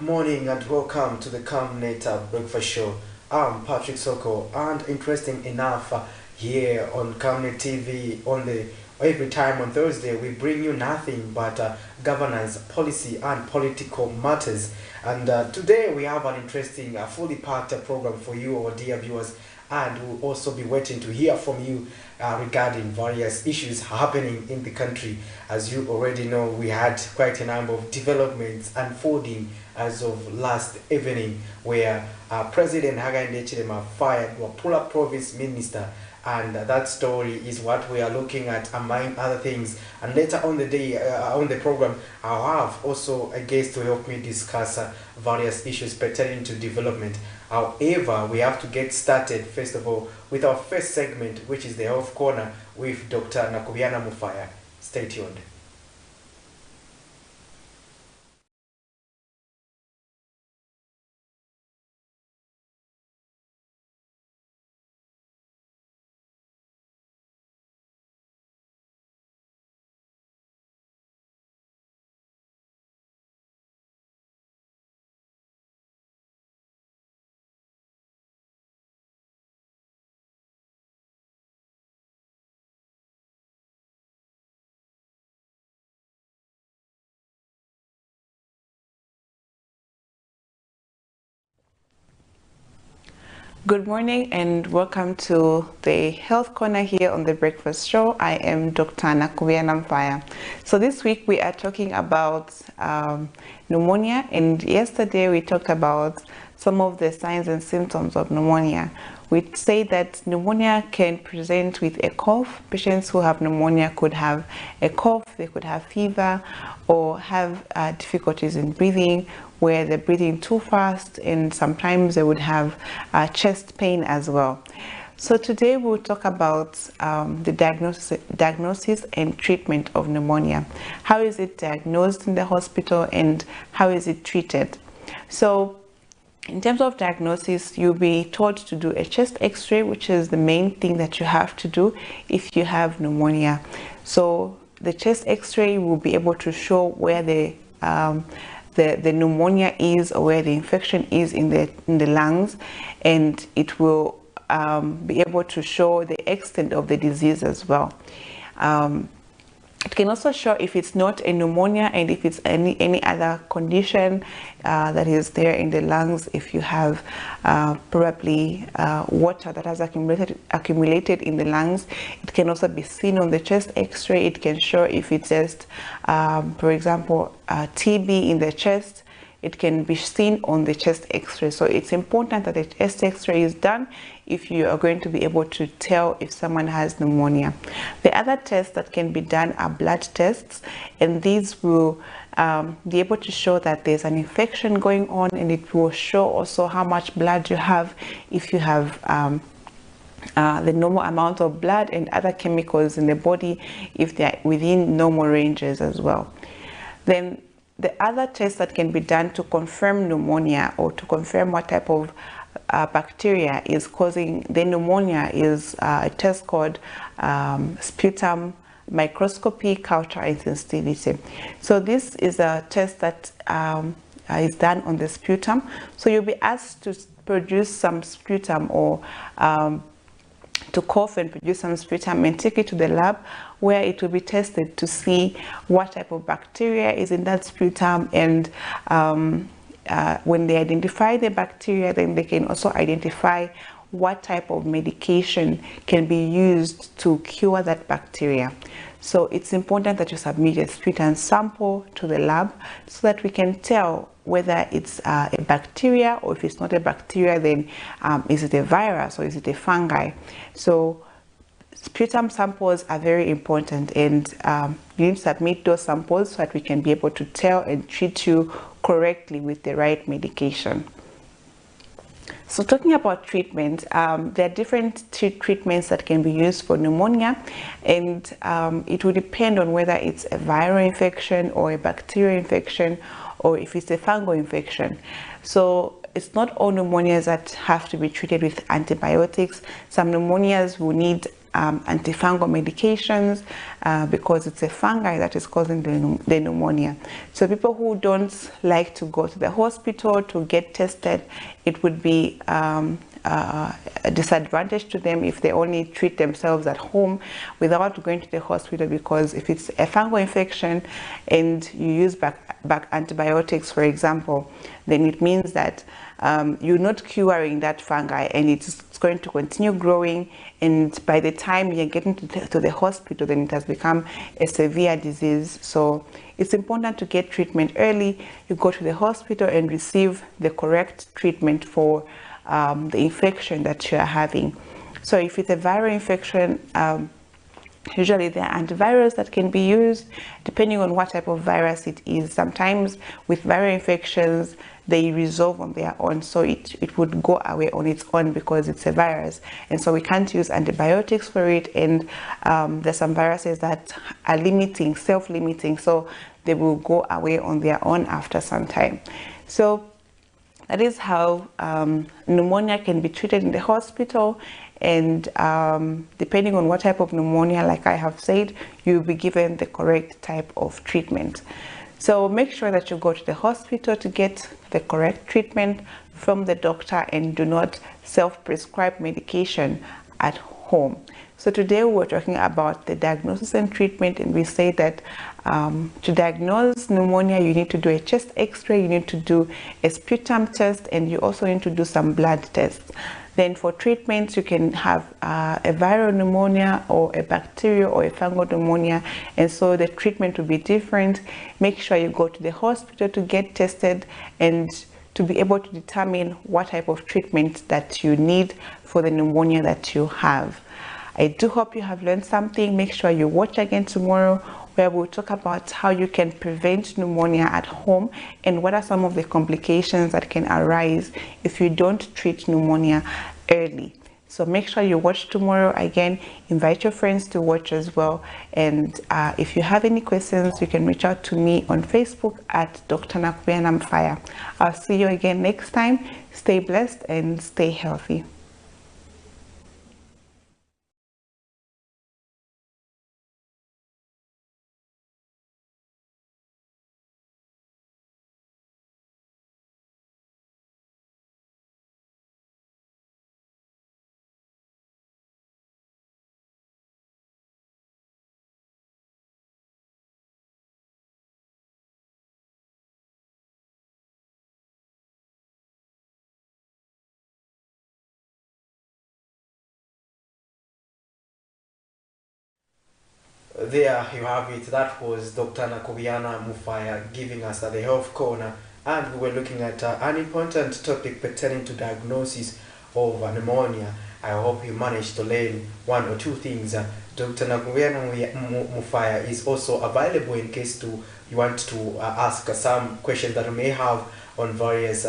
morning and welcome to the Camnet Breakfast Show. I'm Patrick Soko, and interesting enough, here on Camnet TV every time on Thursday we bring you nothing but governance, policy and political matters. And today we have an interesting, fully packed program for you, our dear viewers, and we'll also be waiting to hear from you regarding various issues happening in the country. As you already know, we had quite a number of developments unfolding as of last evening, where President Hakainde Hichilema fired Wapula Province Minister, and that story is what we are looking at among other things. And later on the day, on the program, I'll have also a guest to help me discuss various issues pertaining to development. However, we have to get started first of all with our first segment, which is the Health Corner with Dr. Nakubiana Mufaya. Stay tuned. Good morning and welcome to the Health Corner here on the Breakfast Show. I am Dr. Nakubiana Mufaya. So this week we are talking about pneumonia, and yesterday we talked about some of the signs and symptoms of pneumonia. We say that pneumonia can present with a cough. Patients who have pneumonia could have a cough, they could have fever, or have difficulties in breathing, where they're breathing too fast, and sometimes they would have chest pain as well. So today we'll talk about the diagnosis and treatment of pneumonia. How is it diagnosed in the hospital and how is it treated? So in terms of diagnosis, you'll be taught to do a chest x-ray, which is the main thing that you have to do if you have pneumonia. So the chest x-ray will be able to show where the pneumonia is, or where the infection is in the lungs, and it will be able to show the extent of the disease as well. It can also show if it's not a pneumonia and if it's any other condition that is there in the lungs. If you have probably water that has accumulated in the lungs, it can also be seen on the chest x-ray. It can show if it's just, for example, TB in the chest. It can be seen on the chest x-ray. So it's important that the chest x-ray is done if you are going to be able to tell if someone has pneumonia. The other tests that can be done are blood tests, and these will be able to show that there's an infection going on, and it will show also how much blood you have, if you have the normal amount of blood and other chemicals in the body, if they're within normal ranges as well. Then the other tests that can be done to confirm pneumonia, or to confirm what type of bacteria is causing the pneumonia, is a test called sputum microscopy culture insensitivity. So this is a test that is done on the sputum. So you'll be asked to produce some sputum, or to cough and produce some sputum, and take it to the lab, where it will be tested to see what type of bacteria is in that sputum. And when they identify the bacteria, then they can also identify what type of medication can be used to cure that bacteria. So it's important that you submit a sputum sample to the lab, so that we can tell whether it's a bacteria, or if it's not a bacteria, then is it a virus or is it a fungi. So sputum samples are very important, and you need to submit those samples so that we can be able to tell and treat you correctly with the right medication. So talking about treatment, there are different treatments that can be used for pneumonia, and it will depend on whether it's a viral infection or a bacterial infection, or if it's a fungal infection. So it's not all pneumonias that have to be treated with antibiotics. Some pneumonias will need antifungal medications because it's a fungi that is causing the pneumonia. So people who don't like to go to the hospital to get tested, it would be a disadvantage to them if they only treat themselves at home without going to the hospital, because if it's a fungal infection and you use back antibiotics, for example, then it means that you're not curing that fungi and it's going to continue growing, and by the time you're getting to the hospital, then it has become a severe disease. So it's important to get treatment early. You go to the hospital and receive the correct treatment for the infection that you're having. So if it's a viral infection, usually there are antivirals that can be used depending on what type of virus it is. Sometimes with viral infections, they resolve on their own, so it would go away on its own because it's a virus, and so we can't use antibiotics for it. And there's some viruses that are self-limiting, so they will go away on their own after some time. So that is how pneumonia can be treated in the hospital. And depending on what type of pneumonia, like I have said, you'll be given the correct type of treatment. So make sure that you go to the hospital to get the correct treatment from the doctor, and do not self-prescribe medication at home. So today we're talking about the diagnosis and treatment, and we say that to diagnose pneumonia, you need to do a chest x-ray, you need to do a sputum test, and you also need to do some blood tests. Then for treatments, you can have a viral pneumonia or a bacterial or a fungal pneumonia, and so the treatment will be different. Make sure you go to the hospital to get tested and to be able to determine what type of treatment that you need for the pneumonia that you have. I do hope you have learned something. Make sure you watch again tomorrow, where we'll talk about how you can prevent pneumonia at home and what are some of the complications that can arise if you don't treat pneumonia early. So make sure you watch tomorrow again. Invite your friends to watch as well. And if you have any questions, you can reach out to me on Facebook at Dr. Nakuyana Mfaya. I'll see you again next time. Stay blessed and stay healthy. There you have it. That was Dr. Nakuyana Mufaya giving us the health corner, and we were looking at an important topic pertaining to diagnosis of pneumonia. I hope you managed to learn one or two things. Dr. Nakuyana Mufaya is also available in case you want to ask some questions that you may have on various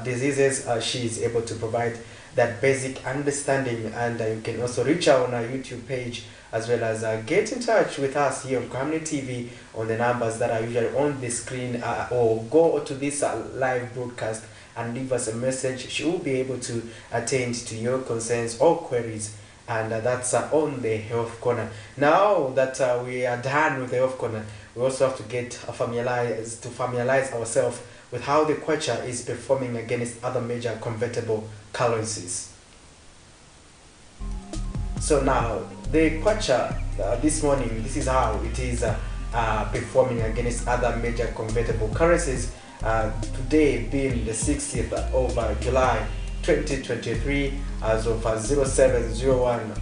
diseases. She is able to provide that basic understanding, and you can also reach out on our YouTube page, as well as get in touch with us here on Camnet TV on the numbers that are usually on the screen, or go to this live broadcast and leave us a message. She will be able to attend to your concerns or queries, and that's on the health corner. Now that we are done with the health corner, we also have to get familiarize ourselves with how the kwacha is performing against other major convertible currencies. So now the kwacha this morning, this is how it is performing against other major convertible currencies. Today being the 60th of July 2023, as of 0701,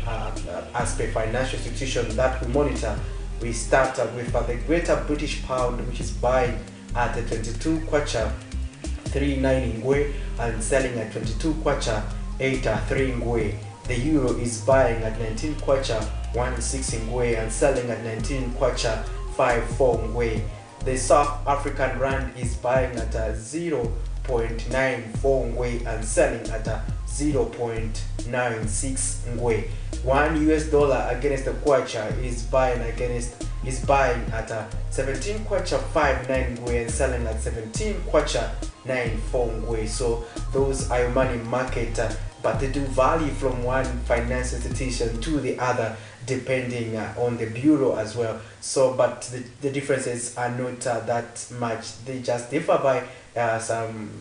as per financial institution that we monitor, we start with the Greater British Pound, which is buying at 22 kwacha 39 ngwe and selling at 22 kwacha 83 ngwe. The euro is buying at 19 kwacha 16 ngwe and selling at 19 kwacha 54 ngwe. The South African rand is buying at 0.94 ngwe and selling at 0.96 ngwe. $1 against the kwacha is buying at 17 kwacha 59 ngwe and selling at 17 kwacha 94 ngwe. So those are your money market but they do vary from one finance institution to the other, depending on the bureau as well. So, but the differences are not that much. They just differ by some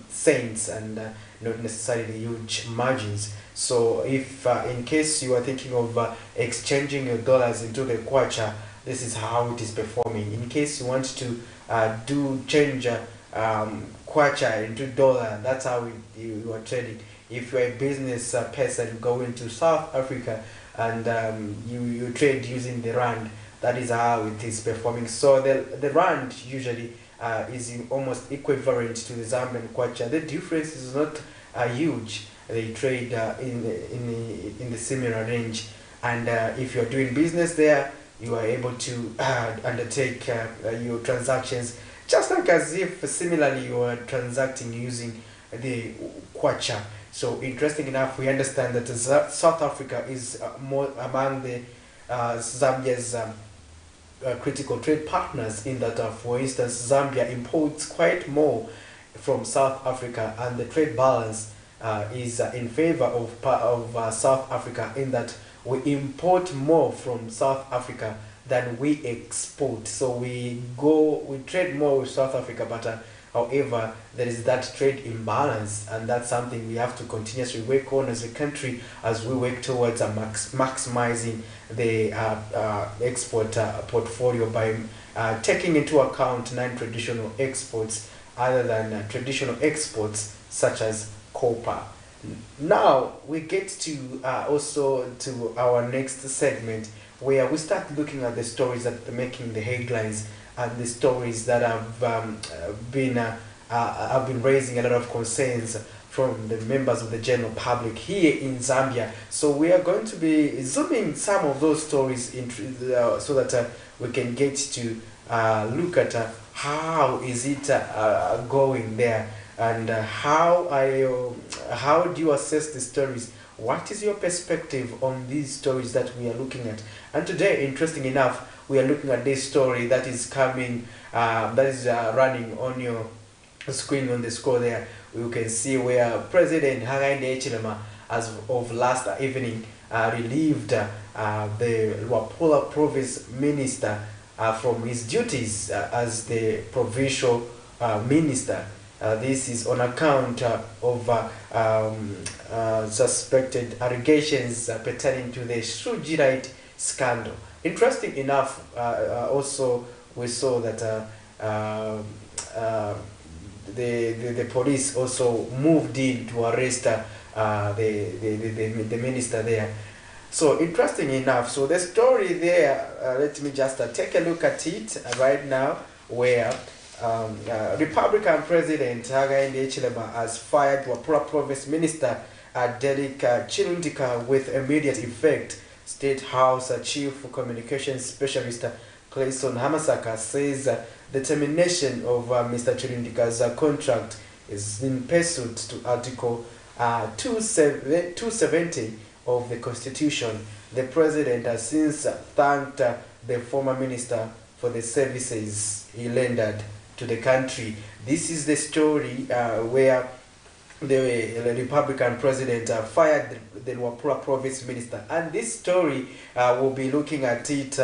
cents and not necessarily huge margins. So, if in case you are thinking of exchanging your dollars into the kwacha, this is how it is performing. In case you want to do change kwacha into dollar, that's how you are trading. If you're a business person going to South Africa and you trade using the rand, that is how it is performing. So the rand usually is almost equivalent to the Zambian kwacha. The difference is not huge. They trade in the similar range, and if you're doing business there, you are able to undertake your transactions just like as if similarly you are transacting using the kwacha. So interesting enough, we understand that South Africa is more among the Zambia's critical trade partners, in that for instance Zambia imports quite more from South Africa, and the trade balance is in favor of South Africa, in that we import more from South Africa than we export. So we trade more with South Africa, but however there is that trade imbalance, and that's something we have to continuously work on as a country, as we work towards maximizing the export portfolio by taking into account non-traditional exports other than traditional exports such as copper. Now we get to also to our next segment, where we start looking at the stories that are making the headlines, and the stories that have been raising a lot of concerns from the members of the general public here in Zambia. So we are going to be zooming some of those stories so that we can get to look at how is it going there, and how do you assess the stories? What is your perspective on these stories that we are looking at? And today, interesting enough, we are looking at this story that is coming, that is running on your screen on the scroll there. You can see where President Hakainde Hichilema, as of last evening, relieved the Luapula Province Minister from his duties as the provincial minister. This is on account of suspected allegations pertaining to the Sujirite scandal. Interesting enough, also we saw that the police also moved in to arrest the minister there. So interesting enough, so the story there, let me just take a look at it right now, where Republican President Hakainde Hichilema has fired Wapura Province Minister Derek Chirundika with immediate effect. State House Chief Communications Specialist Clayson Hamasaka says the termination of Mr. Chirundika's contract is in pursuit to Article 270 of the Constitution. The President has since thanked the former minister for the services he rendered to the country. This is the story where the Republican president fired the Luapula Province minister, and this story we'll be looking at it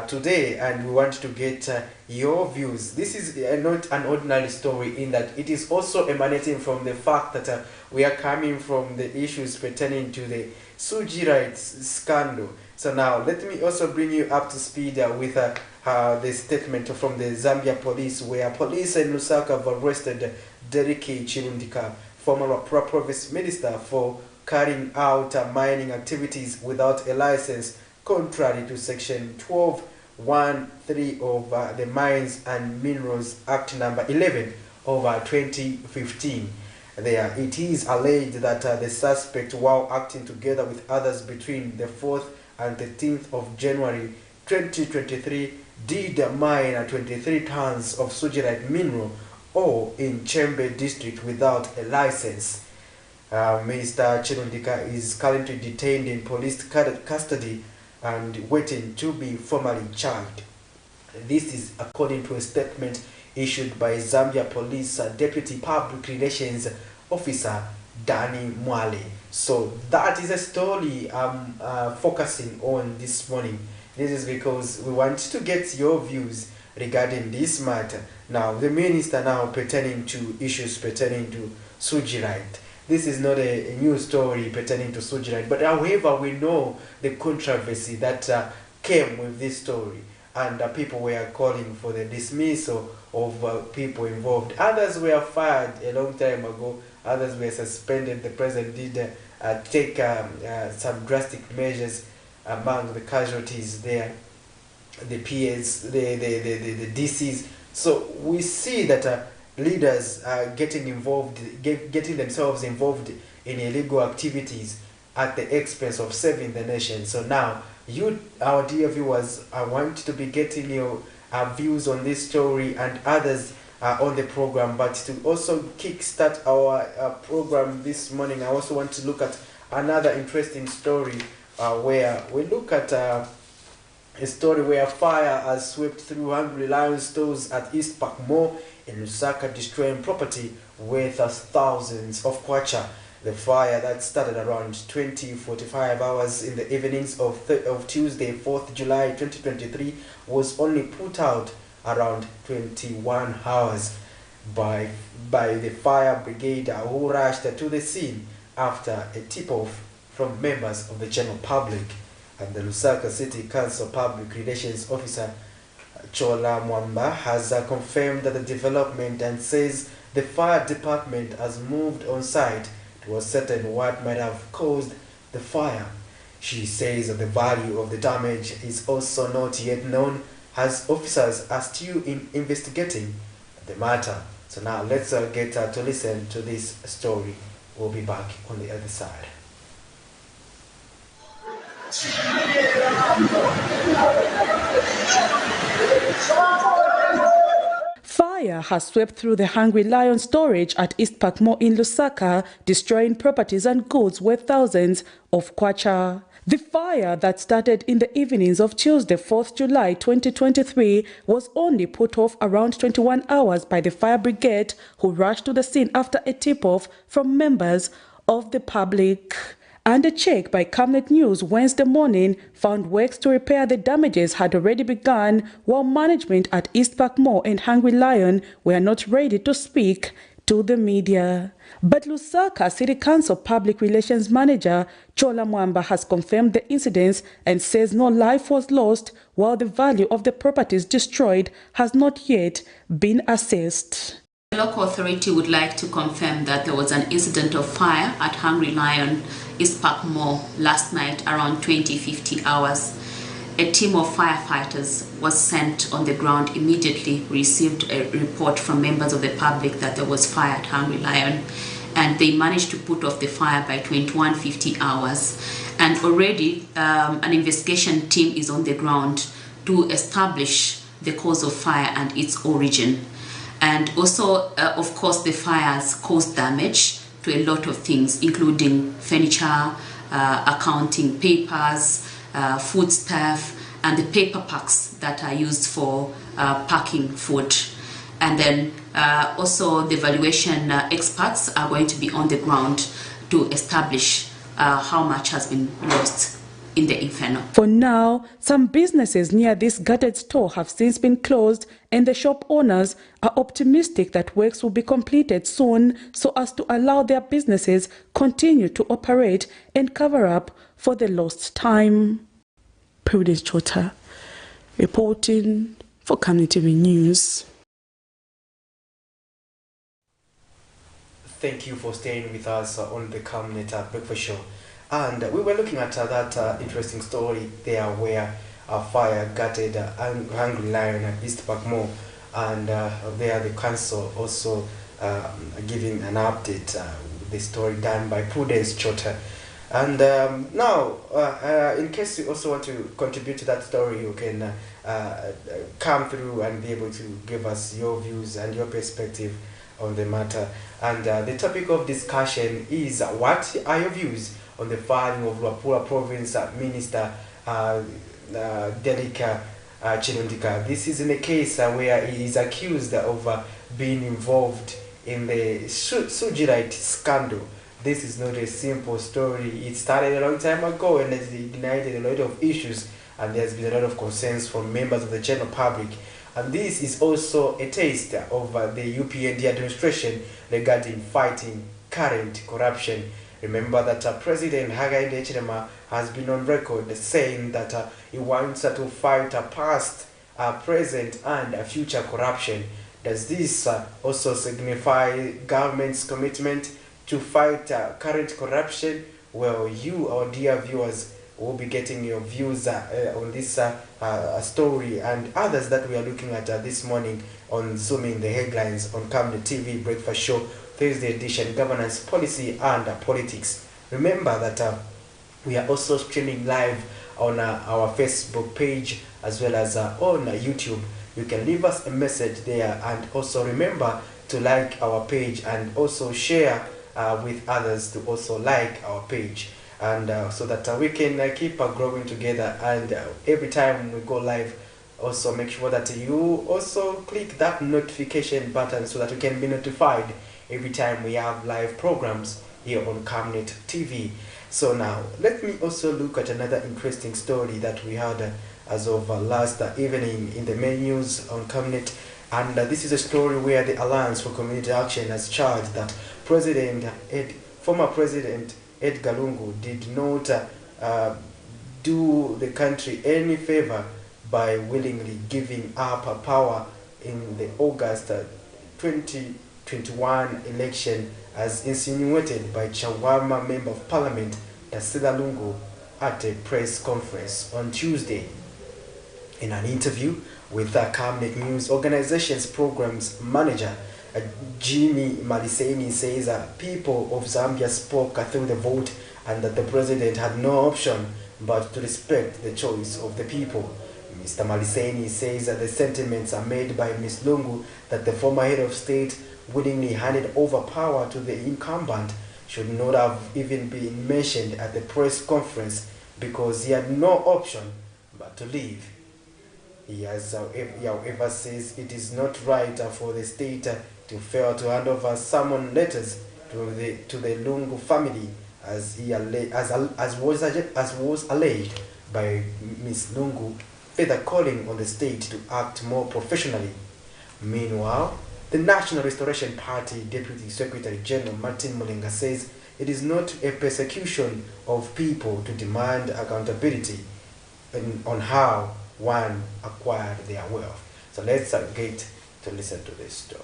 today, and we want to get your views. This is not an ordinary story, in that it is also emanating from the fact that we are coming from the issues pertaining to the Sujirite scandal. So now let me also bring you up to speed with the statement from the Zambia police, where police in Lusaka have arrested Derek Chirundika, former province minister, for carrying out mining activities without a license, contrary to Section 12(1)(3) of the Mines and Minerals Act number 11 of 2015. There, it is alleged that the suspect, while acting together with others between the 4th and 13th of January 2023, did mine 23 tons of Sujirite mineral ore in Chembe district without a license. Mr. Chirundika is currently detained in police custody and waiting to be formally charged. This is according to a statement issued by Zambia Police Deputy Public Relations Officer Danny Mwale. So that is a story I'm focusing on this morning. This is because we want to get your views regarding this matter. Now, the minister now pertaining to issues pertaining to Suji right. This is not a new story pertaining to Suji right, but however, we know the controversy that came with this story, and people were calling for the dismissal of people involved. Others were fired a long time ago. Others were suspended. The president did take some drastic measures among the casualties there, the PAs, the DCs. So we see that leaders are getting involved, getting themselves involved in illegal activities at the expense of saving the nation. So now, you, our dear viewers, I want to be getting your views on this story and others on the program. But to also kickstart our program this morning, I also want to look at another interesting story where we look at a story where fire has swept through Hungry Lion stores at East Park Mall in Lusaka, destroying property worth thousands of kwacha. The fire that started around 20:45 hours in the evenings of Tuesday, 4th July 2023, was only put out around 21 hours by the fire brigade who rushed to the scene after a tip-off from members of the general public. And the Lusaka City Council Public Relations Officer Chola Mwamba has confirmed that the development and says the fire department has moved on site to ascertain what might have caused the fire. She says that the value of the damage is also not yet known, as officers are still investigating the matter. So now let's get to listen to this story. We'll be back on the other side. Fire has swept through the Hungry Lion storage at East Park Mall in Lusaka, destroying properties and goods worth thousands of kwacha. The fire that started in the evenings of Tuesday, 4th July 2023, was only put off around 21 hours by the fire brigade, who rushed to the scene after a tip-off from members of the public. And a check by Camnet News Wednesday morning found works to repair the damages had already begun, while management at East Park Mall and Hungry Lion were not ready to speak to the media. But Lusaka City Council Public Relations Manager Chola Mwamba has confirmed the incidents and says no life was lost, while the value of the properties destroyed has not yet been assessed. The local authority would like to confirm that there was an incident of fire at Hungry Lion East Park Mall last night around 20:50 hours. A team of firefighters was sent on the ground immediately, received a report from members of the public that there was fire at Hungry Lion, and they managed to put off the fire by 21:50 hours. And already an investigation team is on the ground to establish the cause of fire and its origin. And also, of course, the fires caused damage to a lot of things, including furniture, accounting papers, foodstuff, and the paper packs that are used for packing food. And then also the valuation experts are going to be on the ground to establish how much has been lost in the inferno. For now, some businesses near this gutted store have since been closed, and the shop owners are optimistic that works will be completed soon so as to allow their businesses continue to operate and cover up for the lost time. Prudence Chota reporting for Camnet TV News. Thank you for staying with us on the Camnet Breakfast Show. And we were looking at that interesting story there where a fire gutted Hungry Lion at East Park Mall, and there the council also giving an update, the story done by Prudence Chota. And now, in case you also want to contribute to that story, you can come through and be able to give us your views and your perspective on the matter. And the topic of discussion is, what are your views on the firing of Luapula Province Minister Delika Chirundika? This is in a case where he is accused of being involved in the Sujirite scandal. this is not a simple story. It started a long time ago and has ignited a lot of issues, and there's been a lot of concerns from members of the general public. And this is also a taste of the UPND administration regarding fighting current corruption. Remember that President Hakainde Hichilema has been on record saying that he wants to fight past, present and future corruption. Does this also signify government's commitment to fight current corruption? Well, you, our dear viewers, will be getting your views on this story and others that we are looking at this morning on Zooming the Headlines on Camnet TV Breakfast Show, Thursday edition, Governance, Policy and Politics. Remember that we are also streaming live on our Facebook page as well as on YouTube. You can leave us a message there, and also remember to like our page and also share with others to also like our page, and so that we can keep growing together. And every time we go live, also make sure that you also click that notification button so that you can be notified every time we have live programs here on Camnet TV. So now let me also look at another interesting story that we had as of last evening in the main news on Camnet, and this is a story where the Alliance for Community Action has charged that former President Edgar Lungu did not do the country any favor by willingly giving up power in the August 2021 election, as insinuated by Chawama Member of Parliament Tasila Lungu at a press conference on Tuesday. In an interview with the Camnet News Organization's programs manager, Jimmy Maliseni says people of Zambia spoke through the vote and that the president had no option but to respect the choice of the people. Mr. Maliseni says that the sentiments are made by Ms. Lungu that the former head of state willingly handed over power to the incumbent should not have even been mentioned at the press conference because he had no option but to leave. He however says it is not right for the state to fail to hand over summon letters to the Lungu family, as was alleged by Ms. Lungu, further calling on the state to act more professionally. Meanwhile, the National Restoration Party Deputy Secretary General Martin Mulenga says it is not a persecution of people to demand accountability on how one acquired their wealth. So let's get to listen to this story.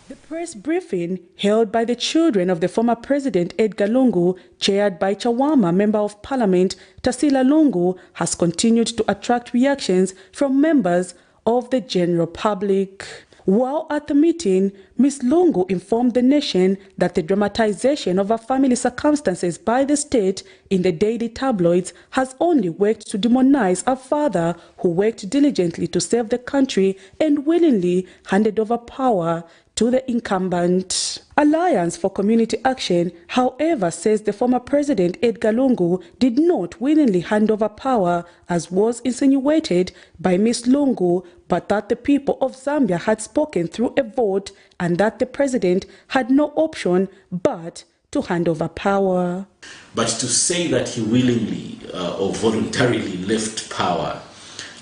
The press briefing held by the children of the former President Edgar Lungu, chaired by Chawama Member of Parliament Tasila Lungu, has continued to attract reactions from members of the general public. While at the meeting, Ms. Lungu informed the nation that the dramatization of her family circumstances by the state in the daily tabloids has only worked to demonize her father, who worked diligently to save the country and willingly handed over power to the incumbent. Alliance for Community Action, however, says the former President Edgar Lungu did not willingly hand over power, as was insinuated by Ms. Lungu, but that the people of Zambia had spoken through a vote and that the president had no option but to hand over power. But to say that he willingly or voluntarily left power,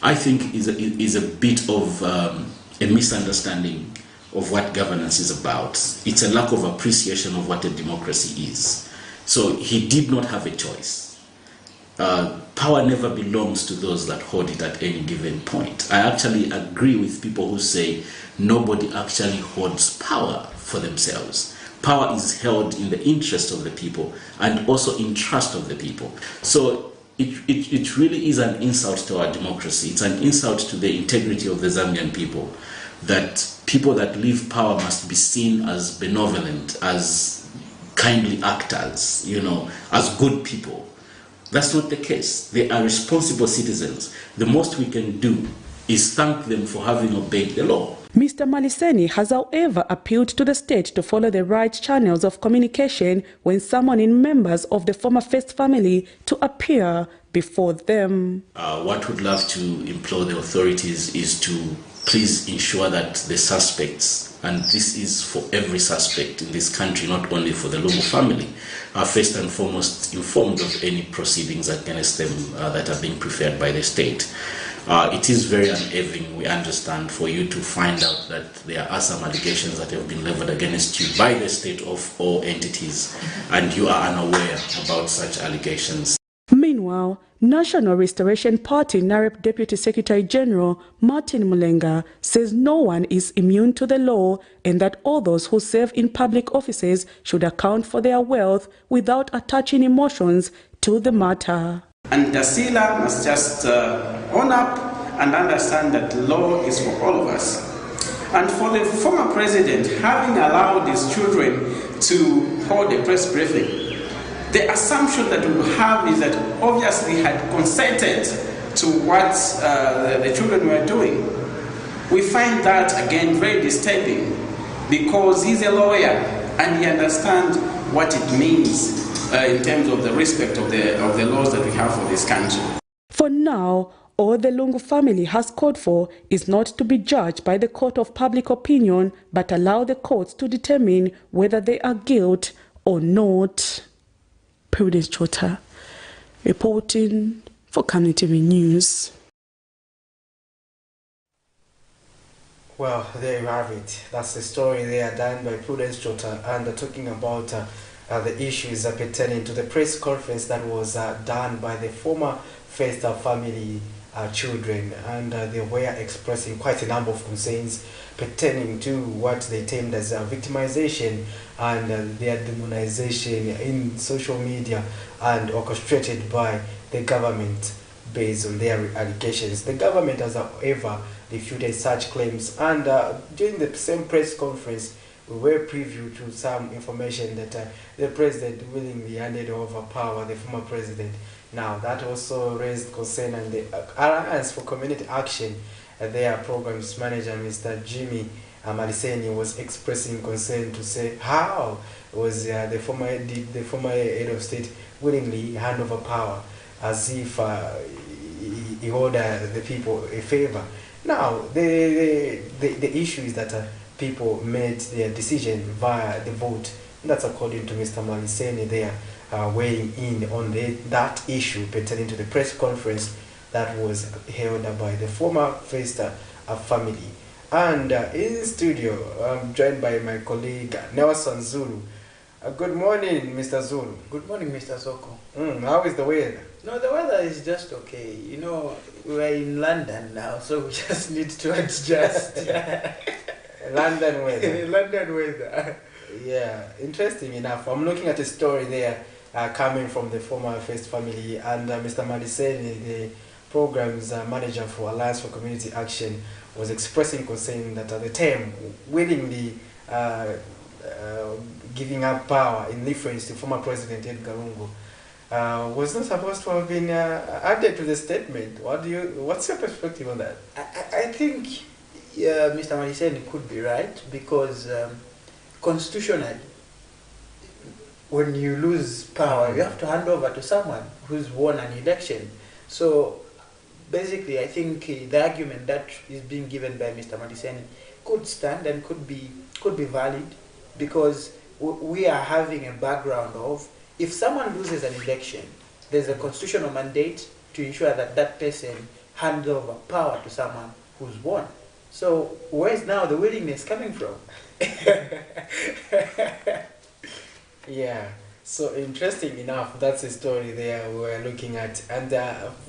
I think is a bit of a misunderstanding of what governance is about. It's a lack of appreciation of what a democracy is. So he did not have a choice. Power never belongs to those that hold it at any given point. I actually agree with people who say nobody actually holds power for themselves. Power is held in the interest of the people and also in trust of the people. So it really is an insult to our democracy. It's an insult to the integrity of the Zambian people, that people that leave power must be seen as benevolent, as kindly actors, as good people. That's not the case. They are responsible citizens. The most we can do is thank them for having obeyed the law. Mr. Maliseni has, however, appealed to the state to follow the right channels of communication when summoning members of the former First family to appear before them. What we'd love to implore the authorities is to please ensure that the suspects, and this is for every suspect in this country, not only for the Lungu family, are first and foremost informed of any proceedings against them that are being preferred by the state. It is very unnerving, we understand, for you to find out that there are some allegations that have been leveled against you by the state of all entities, and you are unaware about such allegations. Meanwhile, National Restoration Party NAREP Deputy Secretary General Martin Mulenga says no one is immune to the law and that all those who serve in public offices should account for their wealth without attaching emotions to the matter. And the Sila must just own up and understand that law is for all of us. And for the former president, having allowed his children to hold a press briefing, the assumption that we have is that obviously he had consented to what the children were doing. We find that, again, very disturbing because he's a lawyer and he understands what it means in terms of the respect of the laws that we have for this country. For now, all the Lungu family has called for is not to be judged by the court of public opinion, but allow the courts to determine whether they are guilty or not. Prudence Chota, reporting for Camnet TV News. Well, there you have it. That's the story there done by Prudence Chota, and talking about the issues pertaining to the press conference that was done by the former First family children, and they were expressing quite a number of concerns pertaining to what they termed as victimization and their demonization in social media and orchestrated by the government based on their allegations. The government has, however, refuted such claims, and during the same press conference we were privy to some information that the president willingly handed over power, the former president. Now, that also raised concern, and the Alliance for Community Action, their programs manager, Mr. Jimmy Maliseni, was expressing concern to say how was the former head of state willingly hand over power as if he owed the people a favor. Now, the issue is that people made their decision via the vote. That's according to Mr. Maliseni there. Weighing in on that issue pertaining to the press conference that was held by the former First family. And in studio, I'm joined by my colleague Nelson Zulu. Good morning, Mr. Zulu. Good morning, Mr. Soko. How is the weather? No, the weather is just okay. You know, we're in London now, so we just need to adjust. London weather. London weather. Yeah, interesting enough. I'm looking at a story there coming from the former First family, and Mr. Maliseni, the program's manager for Alliance for Community Action, was expressing concern that at the time willingly giving up power in reference to former President Edgar Lungu was not supposed to have been added to the statement. What's your perspective on that? I think Mr. Maliseni could be right, because constitutionally, when you lose power, you have to hand over to someone who's won an election. So basically, I think the argument that is being given by Mr. Maliseni could stand and could be valid, because we are having a background of, if someone loses an election, there's a constitutional mandate to ensure that that person hands over power to someone who's won. So where's now the willingness coming from? Yeah, so interesting enough, that's a story there we're looking at. And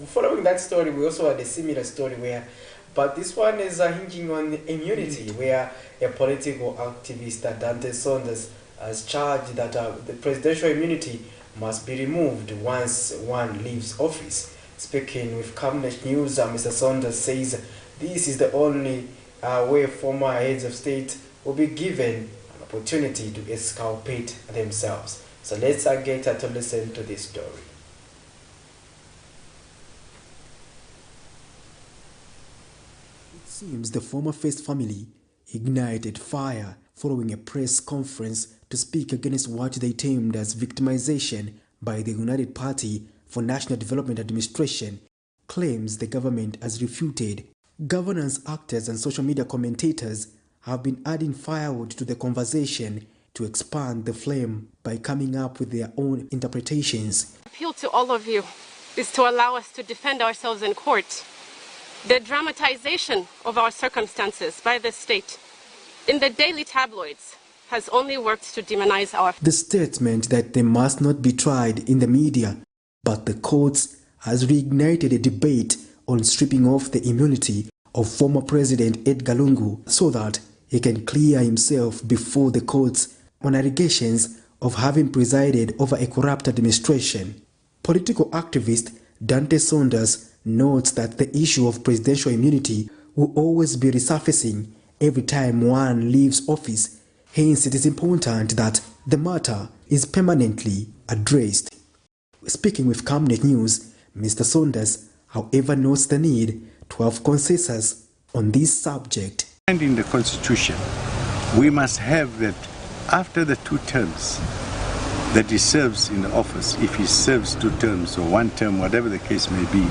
following that story, we also had a similar story where, but this one is hinging on immunity, where a political activist, Dante Saunders, has charged that the presidential immunity must be removed once one leaves office. Speaking with Camnet News, Mr. Saunders says this is the only way former heads of state will be given an opportunity to exculpate themselves. So let's get to listen to this story. It seems the former First family ignited fire following a press conference to speak against what they termed as victimization by the United Party for National Development Administration, claims the government has refuted. Governance actors and social media commentators have been adding firewood to the conversation to expand the flame by coming up with their own interpretations. Appeal to all of you is to allow us to defend ourselves in court. The dramatization of our circumstances by the state in the daily tabloids has only worked to demonize our... The statement that they must not be tried in the media, but the courts has reignited a debate on stripping off the immunity of former President Edgar Lungu so that he can clear himself before the courts on allegations of having presided over a corrupt administration. Political activist Dante Saunders notes that the issue of presidential immunity will always be resurfacing every time one leaves office. Hence, it is important that the matter is permanently addressed. Speaking with Camnet News, Mr. Saunders, however, notes the need to have consensus on this subject. And in the Constitution, we must have that after the 2 terms that he serves in the office, if he serves 2 terms or 1 term, whatever the case may be,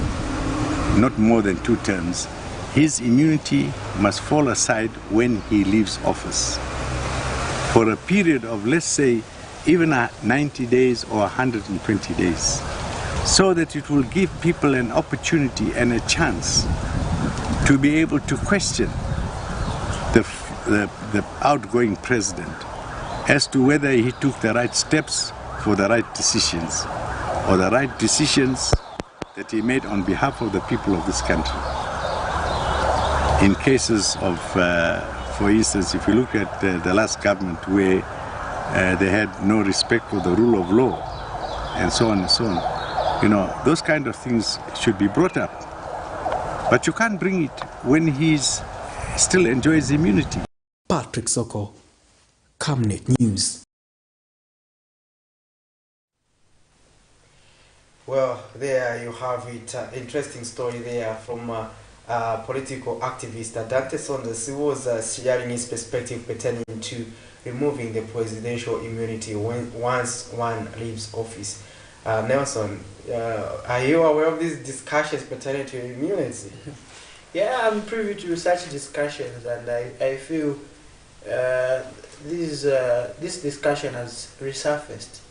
not more than 2 terms, his immunity must fall aside when he leaves office. For a period of, let's say, even 90 days or 120 days, so that it will give people an opportunity and a chance to be able to question the outgoing president as to whether he took the right steps for the right decisions, or the right decisions that he made on behalf of the people of this country. In cases of, for instance, if you look at the last government where they had no respect for the rule of law, and so on and so on, you know, those kind of things should be brought up. But you can't bring it when he's still enjoys immunity. Patrick Soko, Camnet News. Well, there you have it. Interesting story there from political activist Dante Saunders, who was sharing his perspective pertaining to removing the presidential immunity once one leaves office. Nelson, are you aware of these discussions pertaining to immunity? Yeah, I'm privy to such discussions, and I feel this discussion has resurfaced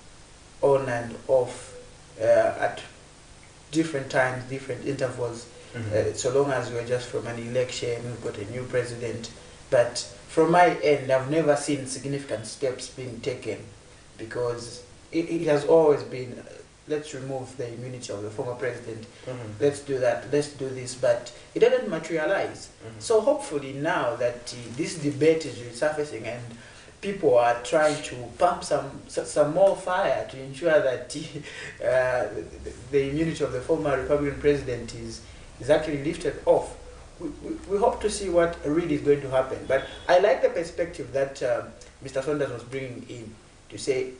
on and off at different times, different intervals. So long as we're just from an election, we've got a new president. But from my end, I've never seen significant steps being taken, because it has always been, let's remove the immunity of the former president, let's do that, let's do this, but it didn't materialize. So hopefully now that this debate is resurfacing and people are trying to pump some more fire to ensure that the immunity of the former Republican president is actually lifted off, we hope to see what really is going to happen. But I like the perspective that Mr. Saunders was bringing in, to say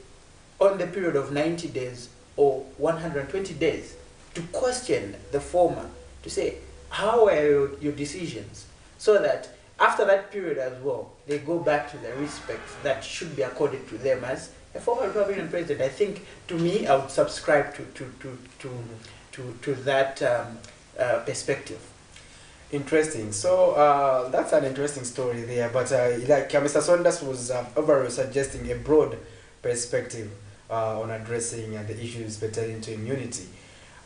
on the period of 90 days or 120 days, to question the former, to say how are your decisions, so that after that period as well, they go back to the respect that should be accorded to them as a former Republican president. I think, to me, I would subscribe to that perspective. Interesting. So that's an interesting story there. But like Mr. Saunders was overall suggesting a broad perspective on addressing the issues pertaining to immunity.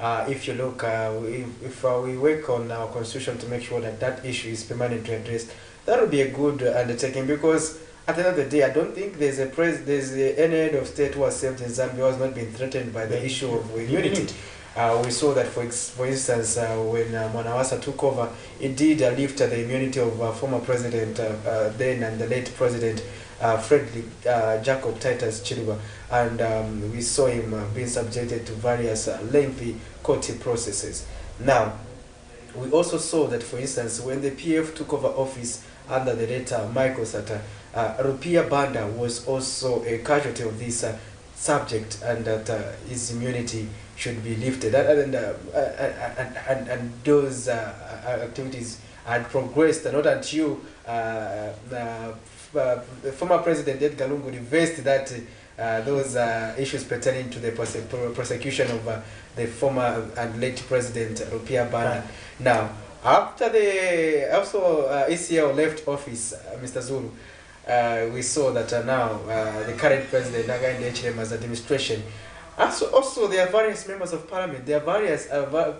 If you look, if we work on our constitution to make sure that that issue is permanently addressed, that would be a good undertaking, because at the end of the day, I don't think there's any head of state who has served in Zambia who has not been threatened by the issue of immunity. We saw that, for instance, when Mwanawasa took over, it did lift the immunity of former president then and the late president Frederick Jacob Titus Chiluba, and we saw him being subjected to various lengthy court processes. Now, we also saw that, for instance, when the PF took over office under the late Michael Sata, Rupia Banda was also a casualty of this subject, and that his immunity should be lifted. And those activities had progressed, not until former President Edgar Lungu reversed that those issues pertaining to the prosecution of the former and late President Rupia Banda. Now, After the ECL left office, Mr. Zulu, we saw that now the current president, Hakainde Hichilem's administration, also there are various members of parliament, there are various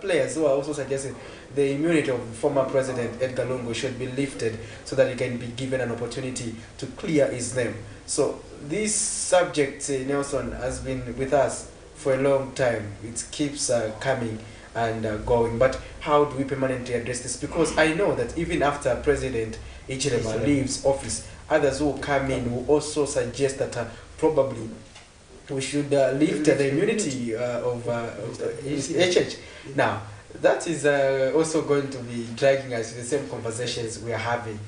players who are also suggesting the immunity of former president Edgar Lungu should be lifted so that he can be given an opportunity to clear his name. So this subject, Nelson, has been with us for a long time. It keeps coming and going. But how do we permanently address this? Because I know that even after President Hichilema leaves office, others who come in will also suggest that probably we should lift the immunity of HH. Now, that is also going to be dragging us to the same conversations we are having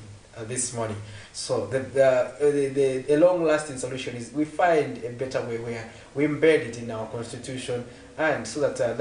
this morning. So the long-lasting solution is we find a better way where we embed it in our constitution, and so that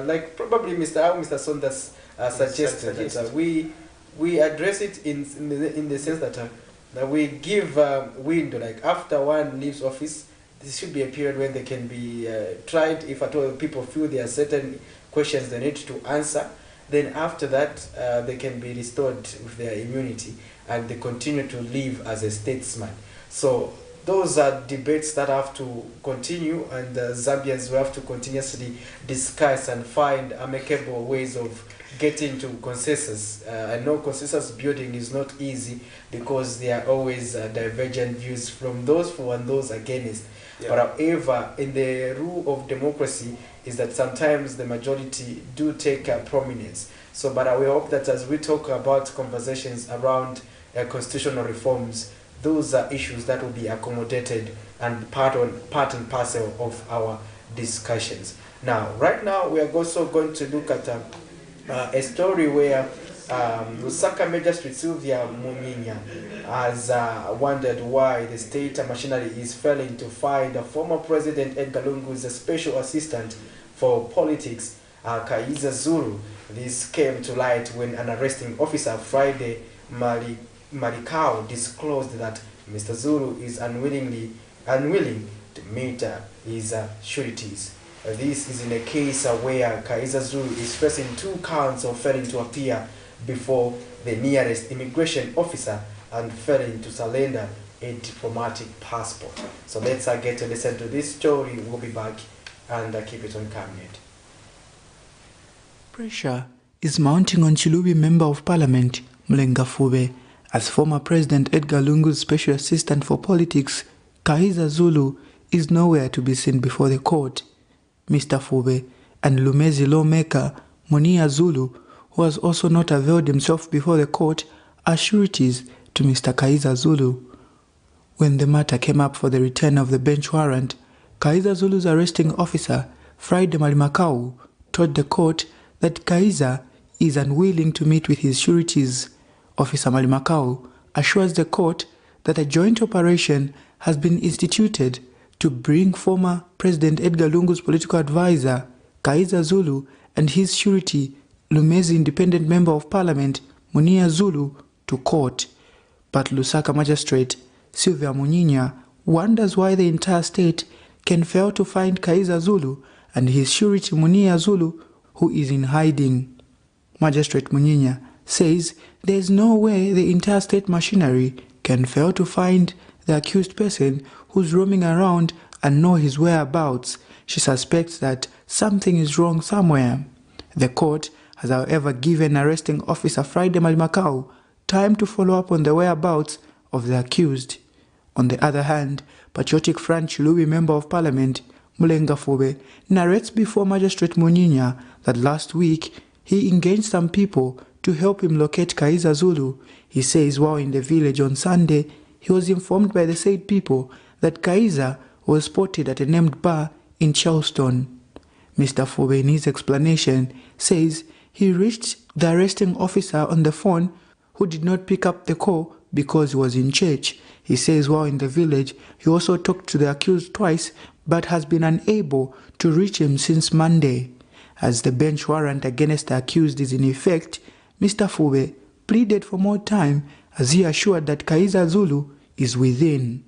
like probably Mr. Saunders suggested that we address it in the sense that we give window, like after one leaves office, there should be a period when they can be tried if at all people feel there are certain questions they need to answer. Then after that, they can be restored with their immunity and they continue to live as a statesman. So those are debates that have to continue, and Zambians will have to continuously discuss and find amicable ways of getting to consensus. I know consensus building is not easy because there are always divergent views from those for and those against. Yeah. But however, in the rule of democracy is that sometimes the majority do take prominence. So, but we hope that as we talk about conversations around constitutional reforms, those are issues that will be accommodated and part and parcel of our discussions. Now, right now, we are also going to look at a story where Lusaka Magistrate Sylvia Munyinya has wondered why the state machinery is failing to find former President Edgar Lungu's special assistant for politics, Kaiza Zulu. This came to light when an arresting officer Friday Marikau disclosed that Mr. Zulu is unwilling to meet his sureties. This is in a case where Kaiza Zulu is facing 2 counts of failing to appear before the nearest immigration officer and failing to surrender a diplomatic passport. So let's get to listen to this story. We'll be back and keep it on Camnet. Pressure is mounting on Chilubi Member of Parliament Mulenga Fube as former President Edgar Lungu's special assistant for politics, Kaiza Zulu, is nowhere to be seen before the court. Mr. Fube and Lumezi lawmaker Monia Zulu, who has also not availed himself before the court, are sureties to Mr. Kaiza Zulu. When the matter came up for the return of the bench warrant, Kaiza Zulu's arresting officer, Friday Marimakau, told the court that Kaiza is unwilling to meet with his sureties. Officer Marimakau assures the court that a joint operation has been instituted to bring former President Edgar Lungu's political advisor, Kaiza Zulu, and his surety, Lumezi Independent Member of Parliament, Monia Zulu, to court. But Lusaka Magistrate Sylvia Munyinya wonders why the entire state can fail to find Kaiza Zulu and his surety Monia Zulu, who is in hiding. Magistrate Munyinya says there is no way the entire state machinery can fail to find the accused person who's roaming around and know his whereabouts. She suspects that something is wrong somewhere. The court has, however, given arresting officer Friday Marimakau time to follow up on the whereabouts of the accused. On the other hand, Patriotic Front Chilubi Member of Parliament Mulenga Fube narrates before Magistrate Munyinya that last week he engaged some people to help him locate Kaiza Zulu. He says while in the village on Sunday, he was informed by the said people that Kaiza was spotted at a named bar in Charleston. Mr. Fube, in his explanation, says he reached the arresting officer on the phone, who did not pick up the call because he was in church. He says while in the village, he also talked to the accused twice but has been unable to reach him since Monday. As the bench warrant against the accused is in effect, Mr. Fube pleaded for more time as he assured that Kaiza Zulu is within.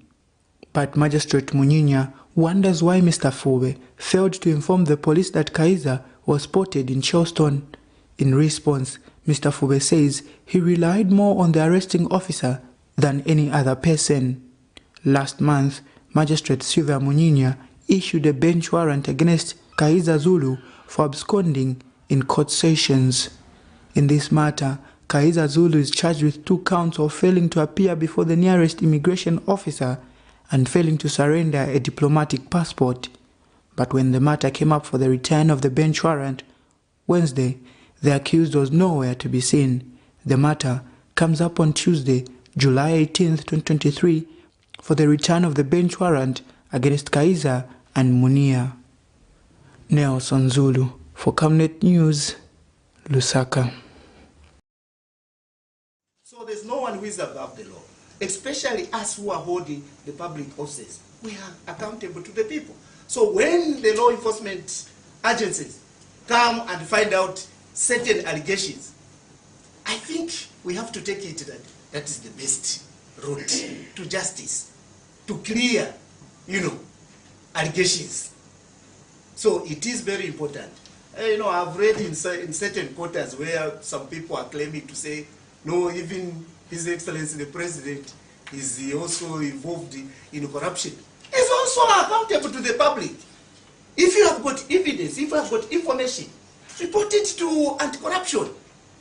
But Magistrate Munyinya wonders why Mr. Fube failed to inform the police that Kaiza was spotted in Charleston. In response, Mr. Fube says he relied more on the arresting officer than any other person. Last month, Magistrate Sylvia Munyinya issued a bench warrant against Kaiza Zulu for absconding in court sessions. In this matter, Kaiza Zulu is charged with 2 counts of failing to appear before the nearest immigration officer and failing to surrender a diplomatic passport. But when the matter came up for the return of the bench warrant, Wednesday, the accused was nowhere to be seen. The matter comes up on Tuesday, July 18, 2023, for the return of the bench warrant against Kaiza and Munia. Nelson Zulu for Camnet News, Lusaka. So there's no one who is above the law, especially us who are holding the public offices. We are accountable to the people. So when the law enforcement agencies come and find out certain allegations, I think we have to take it that is the best route to justice, to clear, allegations. So it is very important. I've read in certain quarters where some people are claiming to say, no, even His Excellency the President is also involved in corruption. He's also accountable to the public. If you have got evidence, if you have got information, report it to anti-corruption.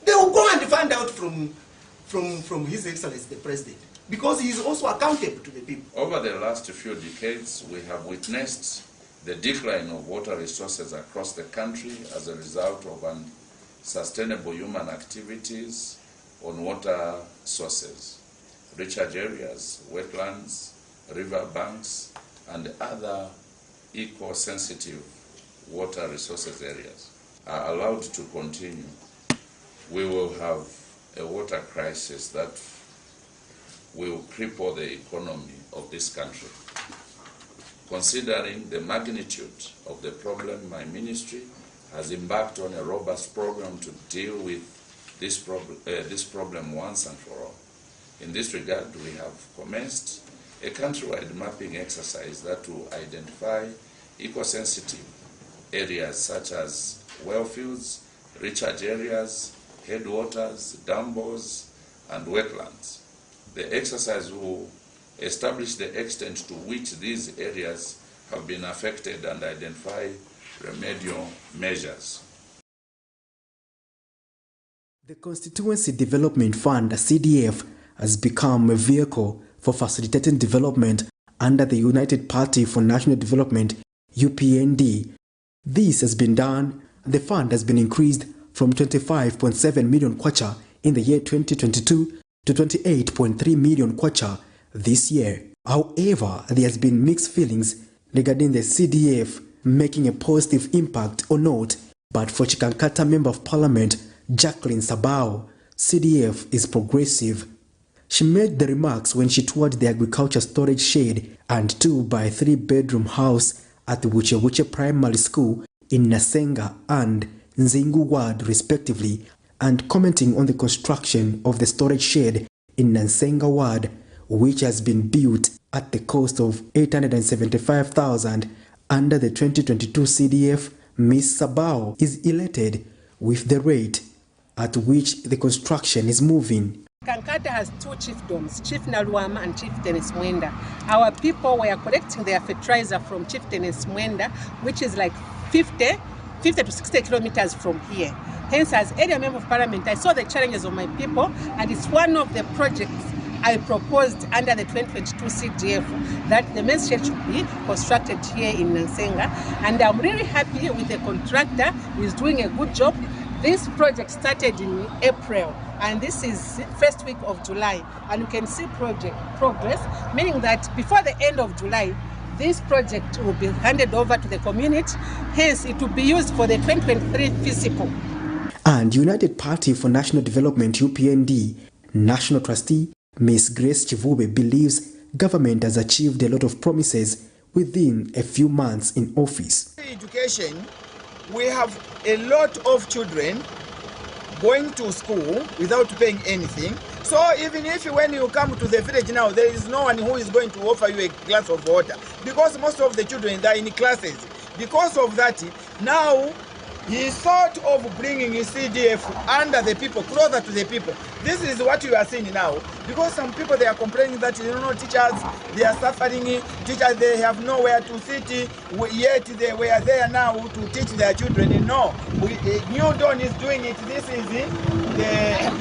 They will go and find out from His Excellency the President, because he is also accountable to the people. Over the last few decades, we have witnessed the decline of water resources across the country as a result of unsustainable human activities on water sources, recharge areas, wetlands, river banks, and other eco-sensitive water resources areas are allowed to continue. We will have a water crisis that will cripple the economy of this country. Considering the magnitude of the problem, my ministry has embarked on a robust program to deal with this problem once and for all. In this regard, we have commenced a countrywide mapping exercise that will identify eco-sensitive areas such as well fields, recharge areas, headwaters, dam bores, and wetlands. The exercise will establish the extent to which these areas have been affected and identify remedial measures. The Constituency Development Fund, CDF, has become a vehicle for facilitating development under the United Party for National Development, UPND. This has been done. The fund has been increased from 25.7 million kwacha in the year 2022 to 28.3 million kwacha this year. However, there has been mixed feelings regarding the CDF making a positive impact or not, but for Chikankata Member of Parliament Jacqueline Sabao, CDF is progressive. She made the remarks when she toured the agriculture storage shed and 2-by-3 bedroom house at the Wuche Primary School in Nasenga and Nzingu Ward respectively, and commenting on the construction of the storage shed in Nasenga Ward, which has been built at the cost of 875,000 under the 2022 CDF. Ms. Sabao is elated with the rate at which the construction is moving. Kankata has 2 chiefdoms, Chief Nalwama and Chief Dennis Mwenda. Our people were collecting their fertilizer from Chief Dennis Mwenda, which is like 50 to 60 kilometers from here. Hence, as area member of parliament, I saw the challenges of my people, and it's one of the projects I proposed under the 2022 CDF that the main shed should be constructed here in Nansenga. And I'm really happy with the contractor who is doing a good job. This project started in April, and this is first week of July, and you can see project progress, meaning that before the end of July, this project will be handed over to the community. Hence, it will be used for the 2023 fiscal. And United Party for National Development, UPND, National Trustee Ms. Grace Chivube believes government has achieved a lot of promises within a few months in office. Education, we have a lot of children going to school without paying anything. So even if when you come to the village now, there is no one who is going to offer you a glass of water, because most of the children are in classes. Because of that, now He thought of bringing his CDF under the people, closer to the people. This is what you are seeing now. Because some people, they are complaining that, teachers, they are suffering. Teachers, they have nowhere to sit, yet they were there now to teach their children. No, New Dawn is doing it. This is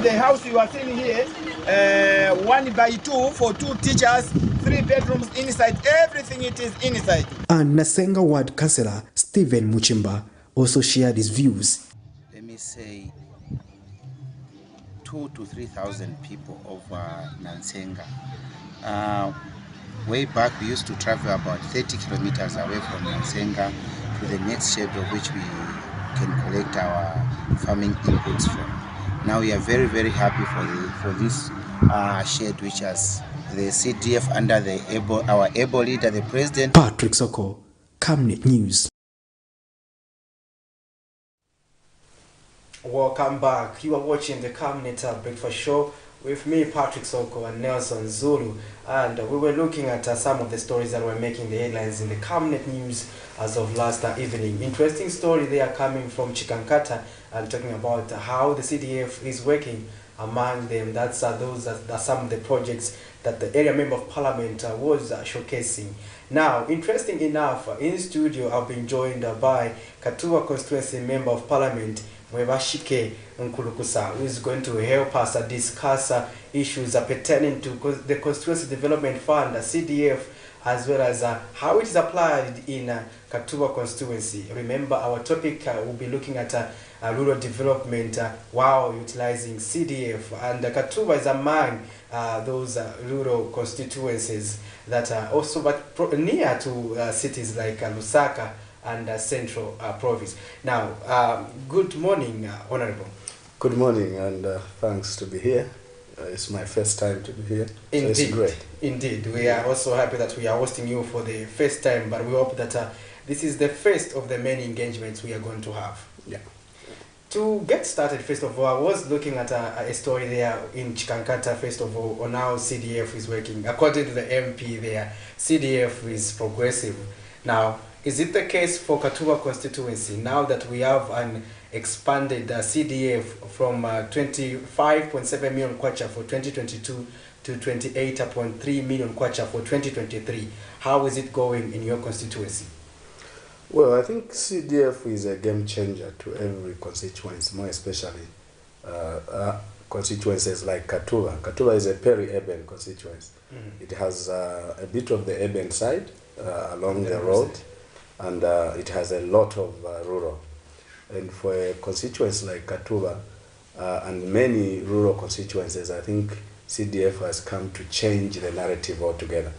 the house you are seeing here, 1x2 for 2 teachers, 3 bedrooms inside, everything it is inside. And Nasenga Ward Councillor Stephen Muchimba also shared his views. Let me say 2,000 to 3,000 people over Nansenga. Way back we used to travel about 30 kilometers away from Nansenga to the next shed of which we can collect our farming inputs from. Now we are very, very happy for this shed which has the CDF under our able leader, the president. Patrick Soko, Camnet News. Welcome back. You are watching the Camnet Breakfast Show with me, Patrick Soko, and Nelson Zulu. And we were looking at some of the stories that were making the headlines in the Camnet News as of last evening. Interesting story they are coming from Chikankata and talking about how the CDF is working among them. That's those are some of the projects that the area member of parliament was showcasing. Now, interesting enough, in studio I've been joined by Katuwa constituency member of parliament Mwebashike Nkulukusa, who is going to help us discuss issues pertaining to the Constituency Development Fund, CDF, as well as how it is applied in Katuwa constituency. Remember, our topic will be looking at rural development while utilizing CDF, and Katuwa is among those rural constituencies that are also near to cities like Lusaka and Central Province. Now, good morning, Honorable. Good morning, and thanks to be here. It's my first time to be here. Indeed, so it's great. Indeed. We are also happy that we are hosting you for the first time, but we hope that this is the first of the many engagements we are going to have. Yeah. To get started, first of all, I was looking at a story there in Chikankata, first of all, on how CDF is working. According to the MP there, CDF is progressive. Now, is it the case for Katuwa constituency now that we have an expanded CDF from 25.7 million kwacha for 2022 to 28.3 million kwacha for 2023? How is it going in your constituency? Well, I think CDF is a game changer to every constituency, more especially constituencies like Katuwa. Katuwa is a peri-urban constituency. Mm-hmm. It has a bit of the urban side along the road, and it has a lot of rural. And for a constituency like Katuwa and many rural constituencies, I think CDF has come to change the narrative altogether,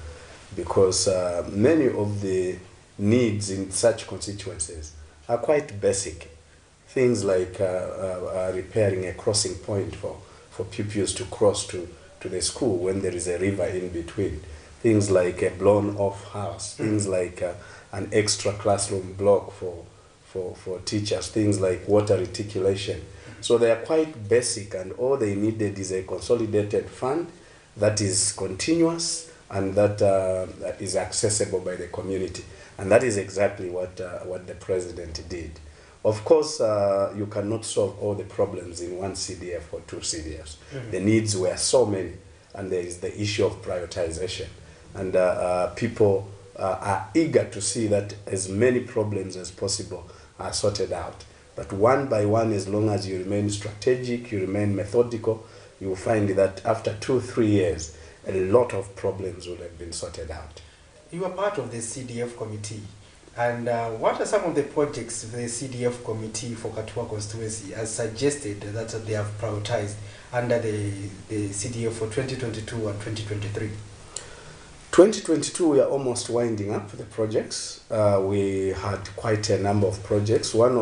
because many of the needs in such constituencies are quite basic. Things like repairing a crossing point for pupils to cross to the school when there is a river in between. Things like a blown off house, things like an extra classroom block for teachers, things like water reticulation. So they are quite basic, and all they needed is a consolidated fund that is continuous and that is accessible by the community. And that is exactly what the president did. Of course, you cannot solve all the problems in one CDF or 2 CDFs. Mm-hmm. The needs were so many, and there is the issue of prioritization. And people are eager to see that as many problems as possible are sorted out. But one by one, as long as you remain strategic, you remain methodical, you will find that after 2-3 years, a lot of problems will have been sorted out. You are part of the CDF committee, and what are some of the projects the CDF committee for Katuwa constituency has suggested that they have prioritized under the CDF for 2022 and 2023? 2022, we are almost winding up the projects. We had quite a number of projects. One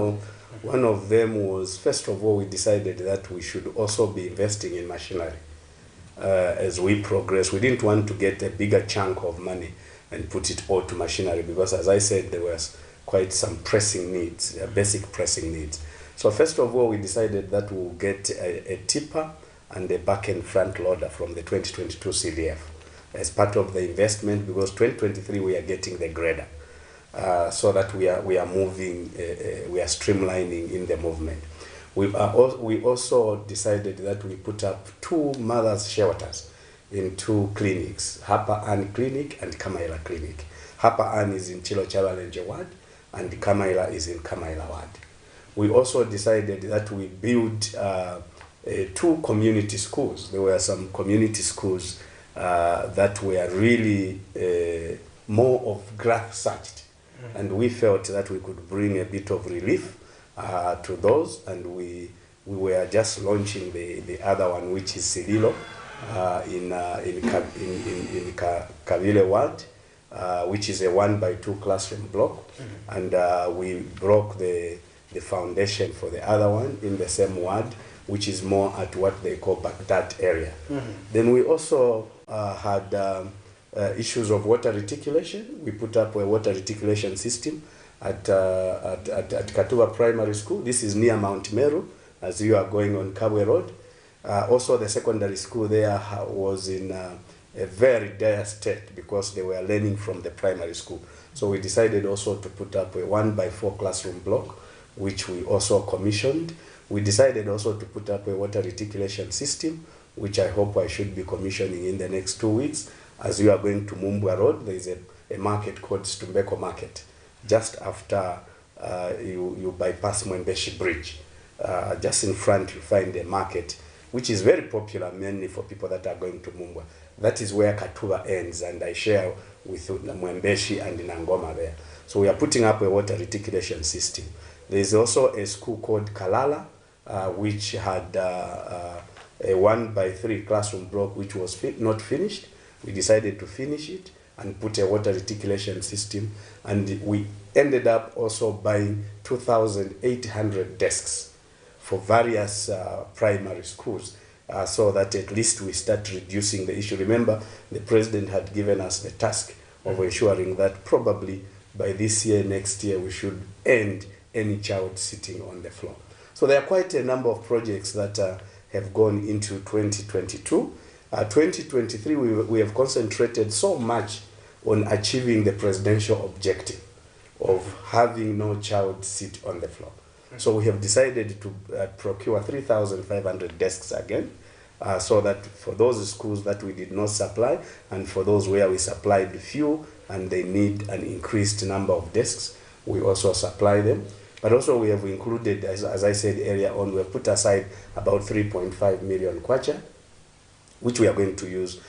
of them was, first of all, we decided that we should also be investing in machinery as we progress. We didn't want to get a bigger chunk of money and put it all to machinery, because, as I said, there was quite some pressing needs, basic pressing needs. So first of all, we decided that we'll get a tipper and a back-end front loader from the 2022 CDF as part of the investment, because 2023 we are getting the grader. so that we are moving, we are streamlining in the movement. We also decided that we put up 2 mothers' shelters in 2 clinics, Hapa Ann Clinic and Kamaila Clinic. Hapa Ann is in Chilo Challenge Ward and Kamaila is in Kamaila Ward. We also decided that we build 2 community schools. There were some community schools that were really more of grass-searched, and we felt that we could bring a bit of relief to those, and we were just launching the other one, which is Sililo in Kavile Ward, which is a 1x2 classroom block, and we broke the foundation for the other one in the same ward, which is more at what they call Baghdad area. Then we also had issues of water reticulation. We put up a water reticulation system at Katuba Primary School. This is near Mount Meru, as you are going on Kabwe Road. Also, the secondary school there was in a very dire state because they were learning from the primary school. So we decided also to put up a 1x4 classroom block, which we also commissioned. We decided also to put up a water reticulation system, which I hope I should be commissioning in the next 2 weeks. As you are going to Mumbwa Road, there is a market called Stumbeko Market, just after you bypass Mwembeshi Bridge. Just in front you find a market, which is very popular mainly for people that are going to Mumbwa. That is where Katuba ends, and I share with Mwembeshi and Nangoma there. So we are putting up a water reticulation system. There is also a school called Kalala, which had a 1x3 classroom block, which was not finished. We decided to finish it and put a water reticulation system, and we ended up also buying 2,800 desks for various primary schools, so that at least we start reducing the issue. Remember, the president had given us the task of ensuring that probably by this year, next year, we should end any child sitting on the floor. So there are quite a number of projects that have gone into 2022. 2023, we have concentrated so much on achieving the presidential objective of having no child sit on the floor. So we have decided to procure 3,500 desks again, so that for those schools that we did not supply, and for those where we supplied few and they need an increased number of desks, we also supply them. But also we have included, as I said earlier on, we have put aside about 3.5 million kwacha, which we are going to use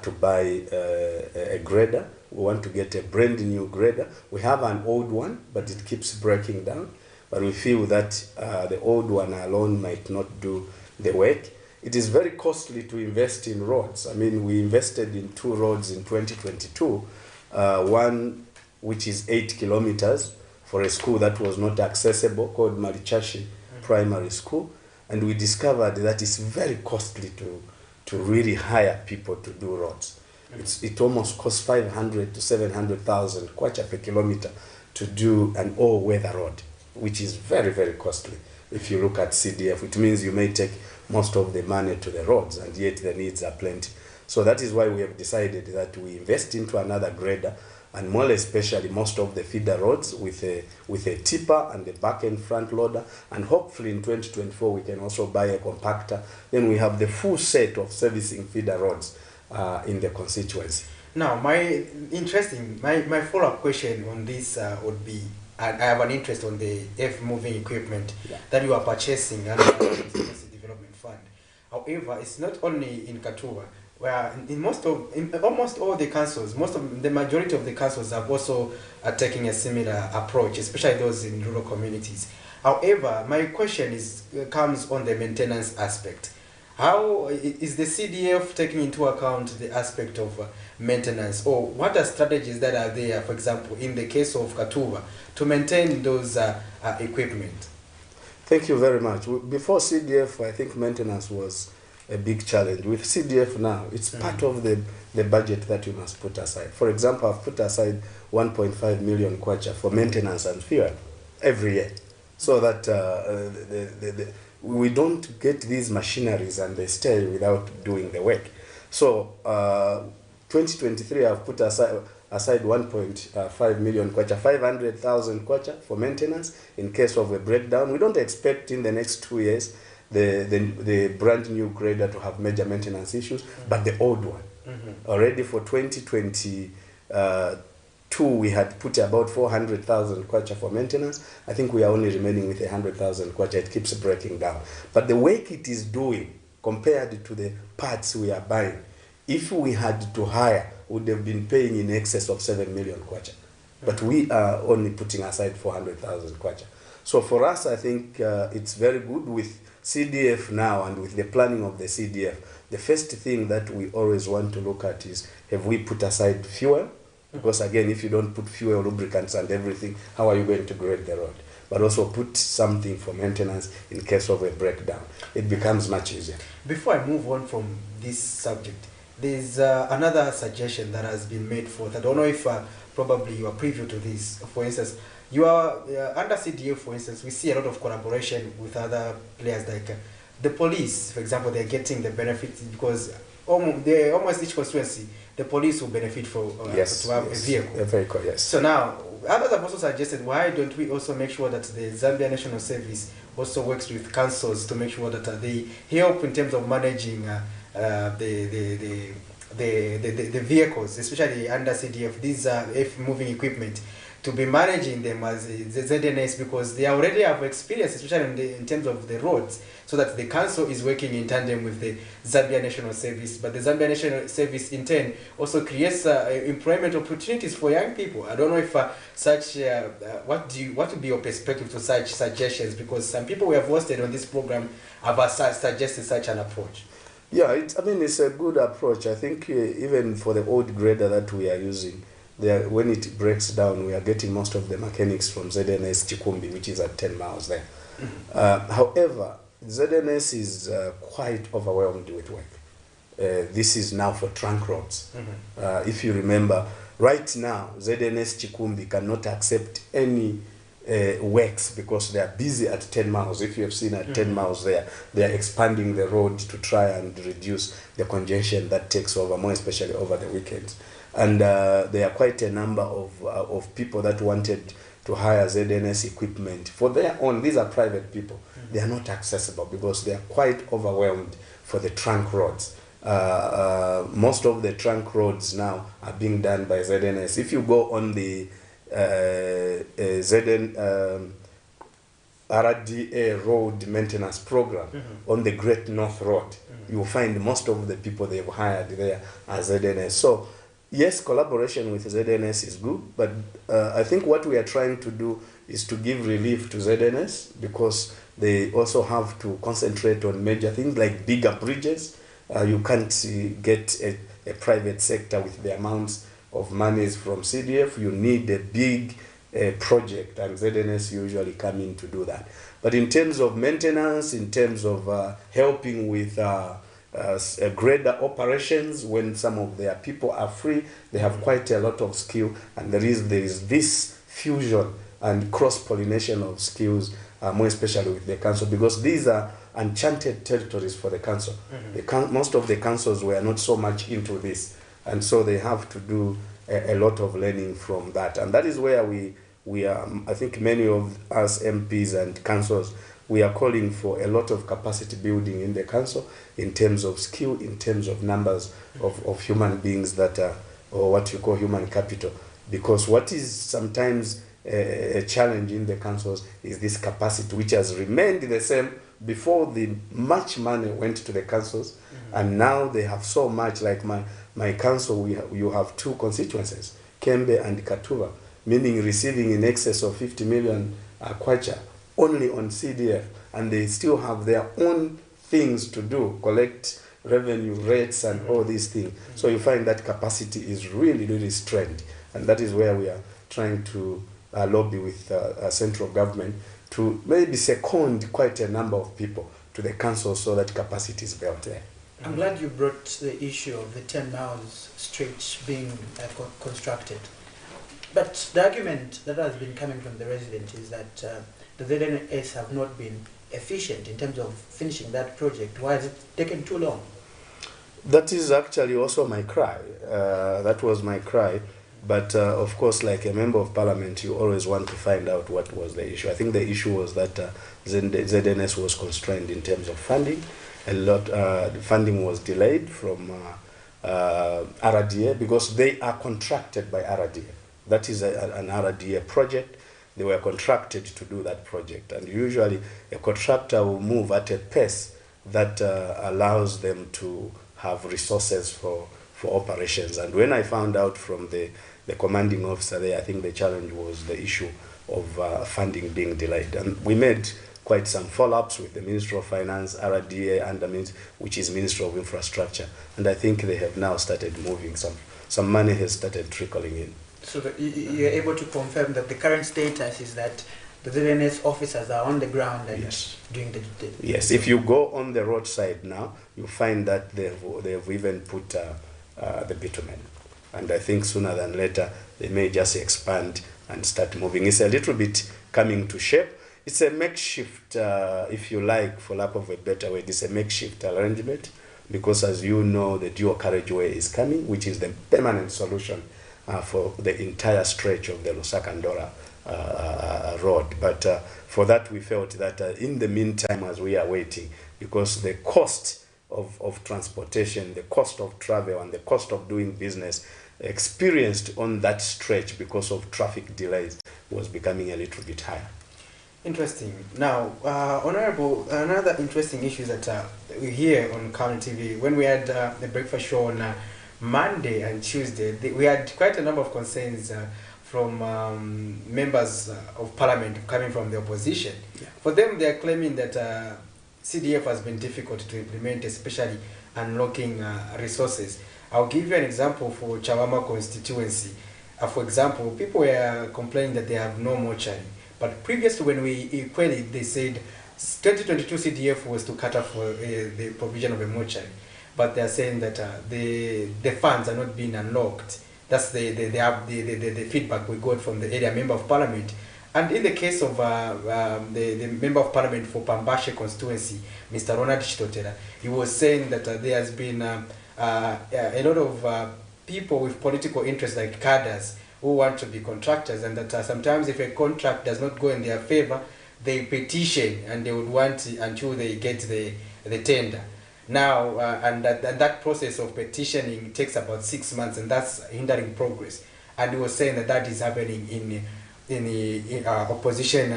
to buy a grader. We want to get a brand new grader. We have an old one, but it keeps breaking down. But we feel that the old one alone might not do the work. It is very costly to invest in roads. I mean, we invested in 2 roads in 2022. One which is 8 kilometers for a school that was not accessible, called Marichashi Primary School. And we discovered that it's very costly to really hire people to do roads. It almost costs 500 to 700,000 kwacha per kilometer to do an all-weather road, which is very, very costly. If you look at CDF, it means you may take most of the money to the roads, and yet the needs are plenty. So that is why we have decided that we invest into another grader, and more especially most of the feeder roads with a tipper and a back-end front loader, and hopefully in 2024 we can also buy a compactor. Then we have the full set of servicing feeder roads in the constituency. Now, my follow-up question on this would be, I have an interest on the earth-moving equipment that you are purchasing under the Development Fund. However, it's not only in Katuba, where in almost all the councils, the majority of the councils have also taking a similar approach, especially those in rural communities. However, my question comes on the maintenance aspect. How is the CDF taking into account the aspect of maintenance, or what are strategies that are there, for example, in the case of Katuba, to maintain those equipment? Thank you very much. Before CDF, I think maintenance was a big challenge. With CDF now, it's part of the budget that you must put aside. For example, I've put aside 1.5 million kwacha for maintenance and fuel every year, so that we don't get these machineries and they stay without doing the work. So 2023, I've put aside aside 1.5 million kwacha, 500,000 kwacha for maintenance in case of a breakdown. We don't expect in the next 2 years the brand new grader to have major maintenance issues, but the old one. Already for 2022, we had put about 400,000 kwacha for maintenance. I think we are only remaining with 100,000 kwacha. It keeps breaking down. But the work it is doing, compared to the parts we are buying, if we had to hire, would have been paying in excess of 7 million kwacha. But we are only putting aside 400,000 kwacha. So for us, I think it's very good with CDF now and with the planning of the CDF. The first thing that we always want to look at is, have we put aside fuel? Because again, if you don't put fuel, lubricants and everything, how are you going to grade the road? But also put something for maintenance in case of a breakdown. It becomes much easier. Before I move on from this subject, there's another suggestion that has been made forth. I don't know if probably you are privy to this. For instance, you are under CDF, for instance, we see a lot of collaboration with other players like the police, for example. They're getting the benefits because almost each constituency, the police will benefit for to have a vehicle. A vehicle, yes. So now, others have also suggested, why don't we also make sure that the Zambia National Service also works with councils to make sure that they help in terms of managing the vehicles, especially under CDF, these moving equipment, to be managing them as the ZNS, because they already have experience, especially in terms of the roads, so that the council is working in tandem with the Zambia National Service. But the Zambia National Service in turn also creates employment opportunities for young people. I don't know if such, what would be your perspective to such suggestions? Because some people we have hosted on this program have suggested such an approach. Yeah, it's a good approach. I think even for the old grader that we are using, when it breaks down, we are getting most of the mechanics from ZNS Chikumbi, which is at 10 miles there. However, ZNS is quite overwhelmed with work. This is now for trunk roads. If you remember, right now, ZNS Chikumbi cannot accept any works because they are busy at 10 miles. If you have seen at 10 miles there, they are expanding the road to try and reduce the congestion that takes over, more especially over the weekends. And there are quite a number of people that wanted to hire ZNS equipment for their own. These are private people. They are not accessible because they are quite overwhelmed for the trunk roads. Most of the trunk roads now are being done by ZNS. If you go on the RDA road maintenance program on the Great North Road, you'll find most of the people they've hired there as ZNS. So yes, collaboration with ZNS is good, but I think what we are trying to do is to give relief to ZNS, because they also have to concentrate on major things like bigger bridges. You can't get a private sector with the amounts of monies from CDF. You need a big project, and ZNS usually come in to do that. But in terms of maintenance, in terms of helping with grader operations, when some of their people are free, they have quite a lot of skill, and there is this fusion and cross-pollination of skills, more especially with the council, because these are enchanted territories for the council. Most of the councils were not so much into this, and so they have to do a lot of learning from that. And that is where we are, I think many of us MPs and councils, we are calling for a lot of capacity building in the council in terms of skill, in terms of numbers of human beings that are, or what you call human capital. Because what is sometimes a challenge in the councils is this capacity, which has remained the same before the much money went to the councils, and now they have so much. Like my council, you have two constituencies, Kembe and Katuba, meaning receiving in excess of 50 million kwacha only on CDF, and they still have their own things to do, collect revenue rates and all these things. So you find that capacity is really, really strained, and that is where we are trying to lobby with central government to maybe second quite a number of people to the council so that capacity is built there. I'm glad you brought the issue of the 10 miles stretch being constructed. But the argument that has been coming from the residents is that the ZNS have not been efficient in terms of finishing that project. Why has it taken too long? That is actually also my cry. That was my cry, But of course, like a member of parliament, you always want to find out what was the issue. I think the issue was that ZNS was constrained in terms of funding. A lot, the funding was delayed from RDA because they are contracted by RDA. That is an RDA project. They were contracted to do that project. And usually a contractor will move at a pace that allows them to have resources for operations. And when I found out from the commanding officer there, I think the challenge was the issue of funding being delayed. And we made quite some follow-ups with the Ministry of Finance, RDA, and which is Ministry of Infrastructure. And I think they have now started moving. Some money has started trickling in. So you're able to confirm that the current status is that the ZNS officers are on the ground and doing the Yes, if you go on the roadside now, you find that they've even put the bitumen. And I think sooner than later, they may just expand and start moving. It's a little bit coming to shape. It's a makeshift, if you like, for lack of a better word, it's a makeshift arrangement because, as you know, the dual carriageway is coming, which is the permanent solution for the entire stretch of the Lusaka-Ndora road. But for that, we felt that in the meantime, as we are waiting, because the cost of transportation, the cost of travel, and the cost of doing business experienced on that stretch because of traffic delays was becoming a little bit higher. Interesting. Now, Honorable, another interesting issue that we hear on Camnet TV, when we had the breakfast show on Monday and Tuesday, we had quite a number of concerns from members of parliament coming from the opposition. Yeah. For them, they are claiming that CDF has been difficult to implement, especially unlocking resources. I'll give you an example for Chawama constituency. For example, people were complaining that they have no mortuary. But previously, when we queried, they said 2022 CDF was to cater for the provision of a mortuary. But they are saying that the funds are not being unlocked. That's the feedback we got from the area member of parliament. And in the case of the member of parliament for Pambashe constituency, Mr. Ronald Chitotera, he was saying that there has been a lot of people with political interests like cadres who want to be contractors, and that sometimes if a contract does not go in their favor, they petition and they would want until they get the tender. Now, and that process of petitioning takes about 6 months, and that's hindering progress. And he was saying that that is happening in the opposition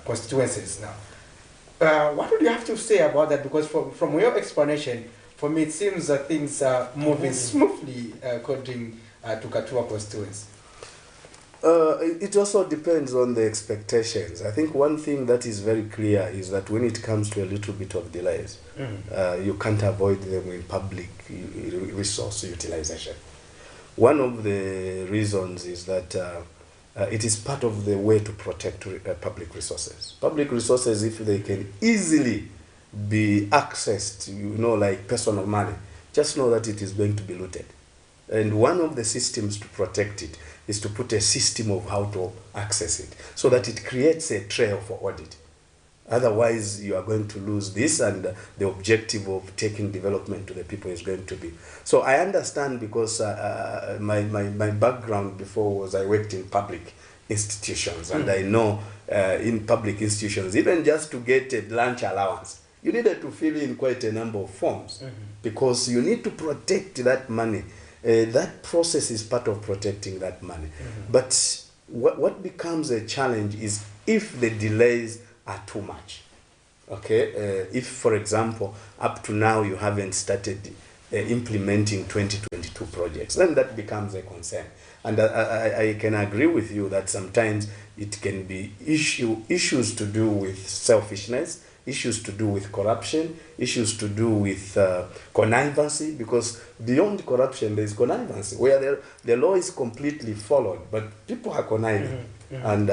constituencies now. What would you have to say about that? Because from your explanation, for me, it seems that things are moving smoothly according to Katua constituency. It also depends on the expectations. I think one thing that is very clear is that when it comes to a little bit of delays, you can't avoid them in public resource utilization. One of the reasons is that it is part of the way to protect public resources. Public resources, if they can easily be accessed, like personal money, just know that it is going to be looted. And one of the systems to protect it is to put a system of how to access it so that it creates a trail for audit. Otherwise, you are going to lose this, and the objective of taking development to the people is going to be. So I understand, because my background before was I worked in public institutions, and I know in public institutions, even just to get a lunch allowance, you needed to fill in quite a number of forms because you need to protect that money. That process is part of protecting that money. But what becomes a challenge is if the delays are too much. Okay, if, for example, up to now you haven't started implementing 2022 projects, then that becomes a concern. And I can agree with you that sometimes it can be issues to do with selfishness, issues to do with corruption, issues to do with connivancy, because beyond corruption there is connivancy, where the law is completely followed, but people are conniving, and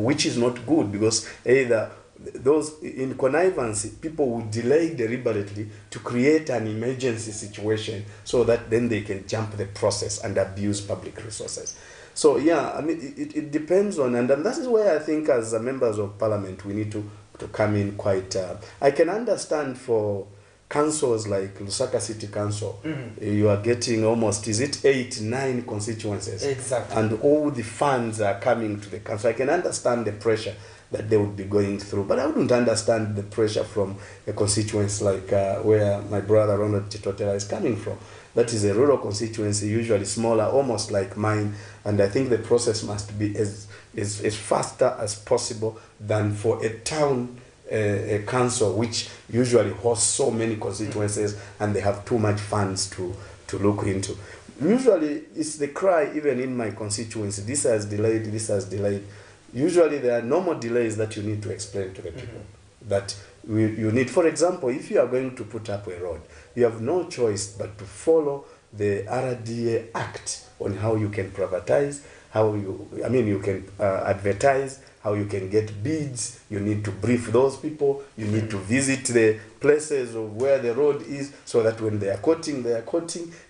which is not good, because either those in connivancy, people will delay deliberately to create an emergency situation so that then they can jump the process and abuse public resources. So yeah, I mean, it depends on, and that is where I think as members of parliament we need to come in quite. I can understand for councils like Lusaka City Council, you are getting almost, is it 8, 9 constituencies? Exactly. And all the funds are coming to the council. I can understand the pressure that they would be going through, but I wouldn't understand the pressure from a constituency like where my brother Ronald Chitotela is coming from. That is a rural constituency, usually smaller, almost like mine, and I think the process must be as faster as possible than for a town a council which usually hosts so many constituencies and they have too much funds to look into. Usually it's the cry even in my constituency, this has delayed, this has delayed. Usually there are normal delays that you need to explain to the people. That you need, for example, if you are going to put up a road, you have no choice but to follow the RDA Act on how you can privatize, you can advertise, how you can get bids. You need to brief those people. You need to visit the places of where the road is so that when they are quoting,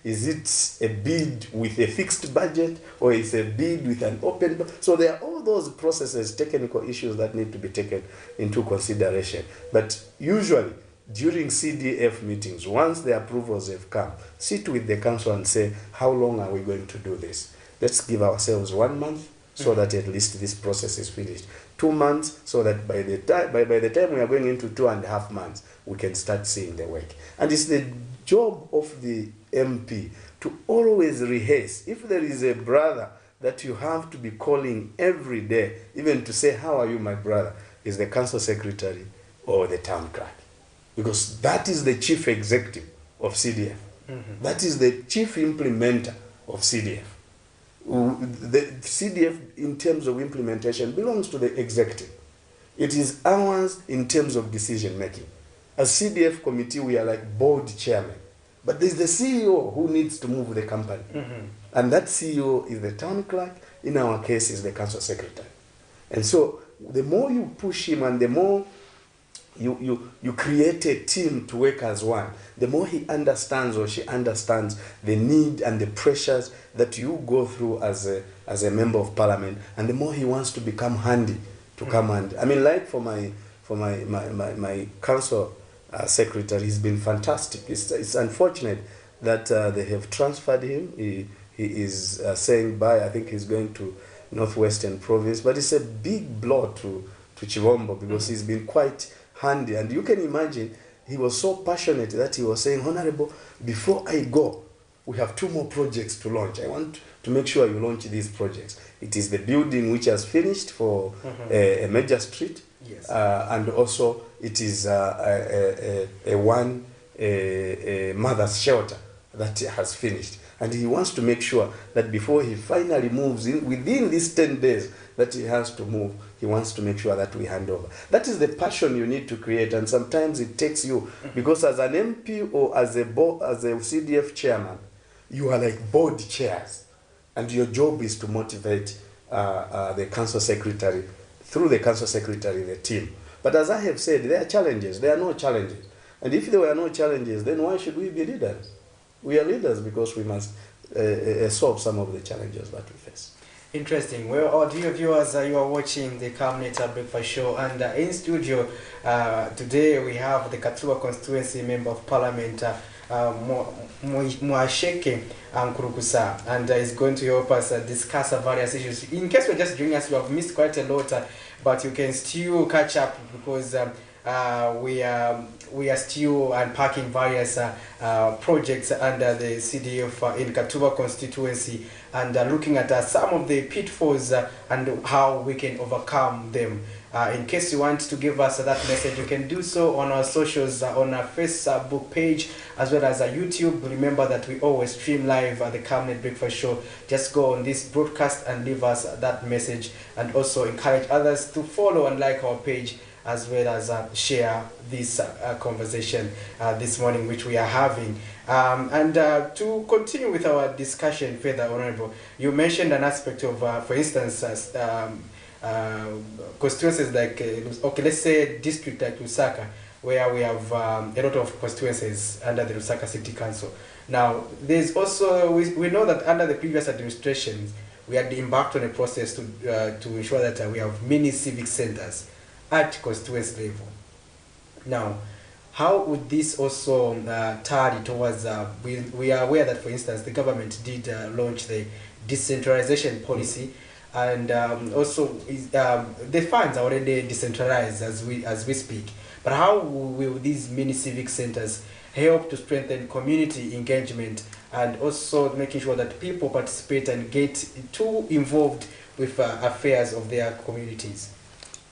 is it a bid with a fixed budget or is a bid with an open budget? So there are all those processes, technical issues that need to be taken into consideration. But usually during CDF meetings, once the approvals have come, sit with the council and say, how long are we going to do this? Let's give ourselves 1 month so that at least this process is finished. 2 months so that by the time we are going into 2.5 months, we can start seeing the work. And it's the job of the MP to always rehearse. If there is a brother that you have to be calling every day, even to say, how are you, my brother, is the council secretary or the town clerk. Because that is the chief executive of CDF. That is the chief implementer of CDF. The CDF, in terms of implementation, belongs to the executive. It is ours in terms of decision making. As CDF committee, we are like board chairman. But there's the CEO who needs to move the company. And that CEO is the town clerk, in our case is the council secretary. And so the more you push him and the more you create a team to work as one, the more he understands or she understands the need and the pressures that you go through as a member of parliament, and the more he wants to become handy to come and, like for my council secretary, he's been fantastic. It's unfortunate that they have transferred him. He is saying bye. I think he's going to Northwestern Province, but it's a big blow to Chivombo because he's been quite handy. And you can imagine, he was so passionate that he was saying, Honorable, before I go, we have 2 more projects to launch. I want to make sure you launch these projects. It is the building which has finished for a major street. Yes. And also it is a mother's shelter that has finished. And he wants to make sure that before he finally moves in, within these 10 days that he has to move, he wants to make sure that we hand over. That is the passion you need to create, and sometimes it takes you, because as an MP or as a CDF chairman, you are like board chairs, and your job is to motivate the council secretary, through the council secretary, the team. But as I have said, there are challenges. There are no challenges. And if there were no challenges, then why should we be leaders? We are leaders because we must solve some of the challenges that we face. Interesting. Well, dear viewers, you are watching the Camnet Breakfast Show, and in studio today we have the Katuba constituency member of parliament, Mwasheke Nkurukusa, and is going to help us discuss various issues. In case you're just joining us, we have missed quite a lot, but you can still catch up because we are still unpacking various projects under the CDF in Katuba constituency, and looking at some of the pitfalls and how we can overcome them. In case you want to give us that message, you can do so on our socials, on our Facebook page as well as YouTube. Remember that we always stream live at the Camnet Breakfast Show. Just go on this broadcast and leave us that message, and also encourage others to follow and like our page, as well as share this conversation this morning which we are having. And to continue with our discussion further, Honorable, you mentioned an aspect of, for instance, constituencies like, okay, let's say district like Lusaka, where we have a lot of constituencies under the Lusaka City Council. Now, there's also, we know that under the previous administration, we had embarked on a process to ensure that we have many civic centers at constituency level. Now, how would this also tally towards, we are aware that, for instance, the government did launch the decentralization policy, and also the funds are already decentralized as we speak. But how will these mini civic centers help to strengthen community engagement and also making sure that people participate and get too involved with affairs of their communities?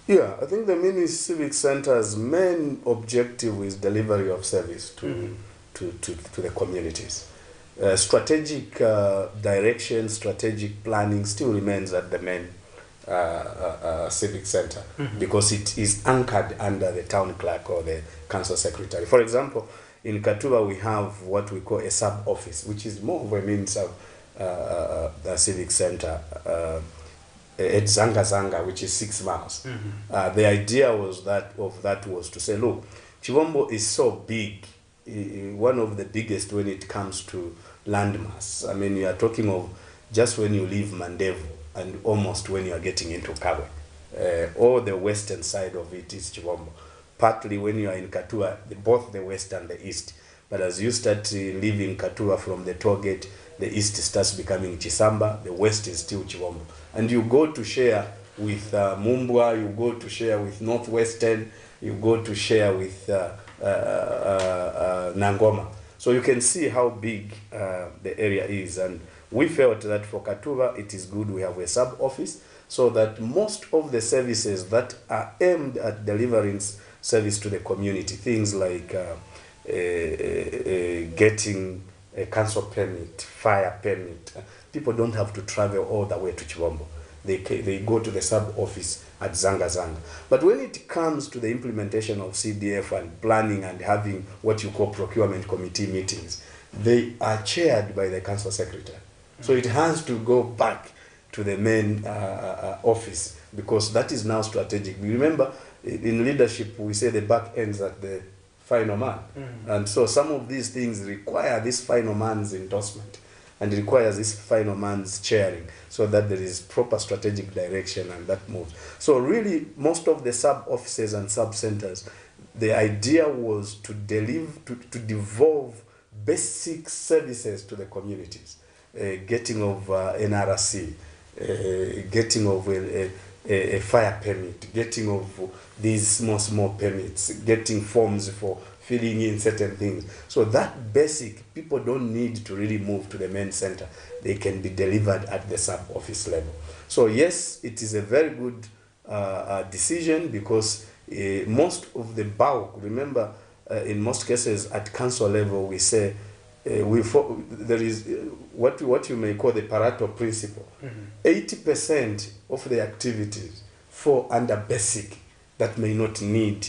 Yeah, I think the mini civic center's main objective is delivery of service to the communities. Strategic direction, strategic planning still remains at the main civic center, because it is anchored under the town clerk or the council secretary. For example, in Katuba we have what we call a sub office, which is more of a means of the civic center. At Zanga Zanga, which is 6 miles. The idea was was to say, look, Chivombo is so big, one of the biggest when it comes to landmass. I mean, you are talking of just when you leave Mandevu and almost when you are getting into Kabwe. All the western side of it is Chivombo. Partly when you are in Katua, both the west and the east. But as you start leaving Katua from the toll gate, the east starts becoming Chisamba, the west is still Chivombo. And you go to share with Mumbwa, you go to share with Northwestern, you go to share with Nangoma. So you can see how big the area is. And we felt that for Katuba, it is good we have a sub-office so that most of the services that are aimed at delivering service to the community, things like getting a council permit, fire permit, people don't have to travel all the way to Chivombo. They go to the sub-office at Zanga Zanga. But when it comes to the implementation of CDF and planning and having what you call procurement committee meetings, they are chaired by the council secretary. So it has to go back to the main office, because that is now strategic. We remember in leadership, we say the back ends at the final man. And so some of these things require this final man's endorsement and requires this final man's chairing so that there is proper strategic direction and that moves. So really, most of the sub-offices and sub-centers, the idea was to devolve basic services to the communities, getting of NRC, getting of a fire permit, getting of these small permits, getting forms for filling in certain things. So that basic, people don't need to really move to the main center. They can be delivered at the sub-office level. So yes, it is a very good decision, because most of the bulk, remember, in most cases at council level, we say there is what you may call the Pareto principle. 80% of the activities fall under basic that may not need,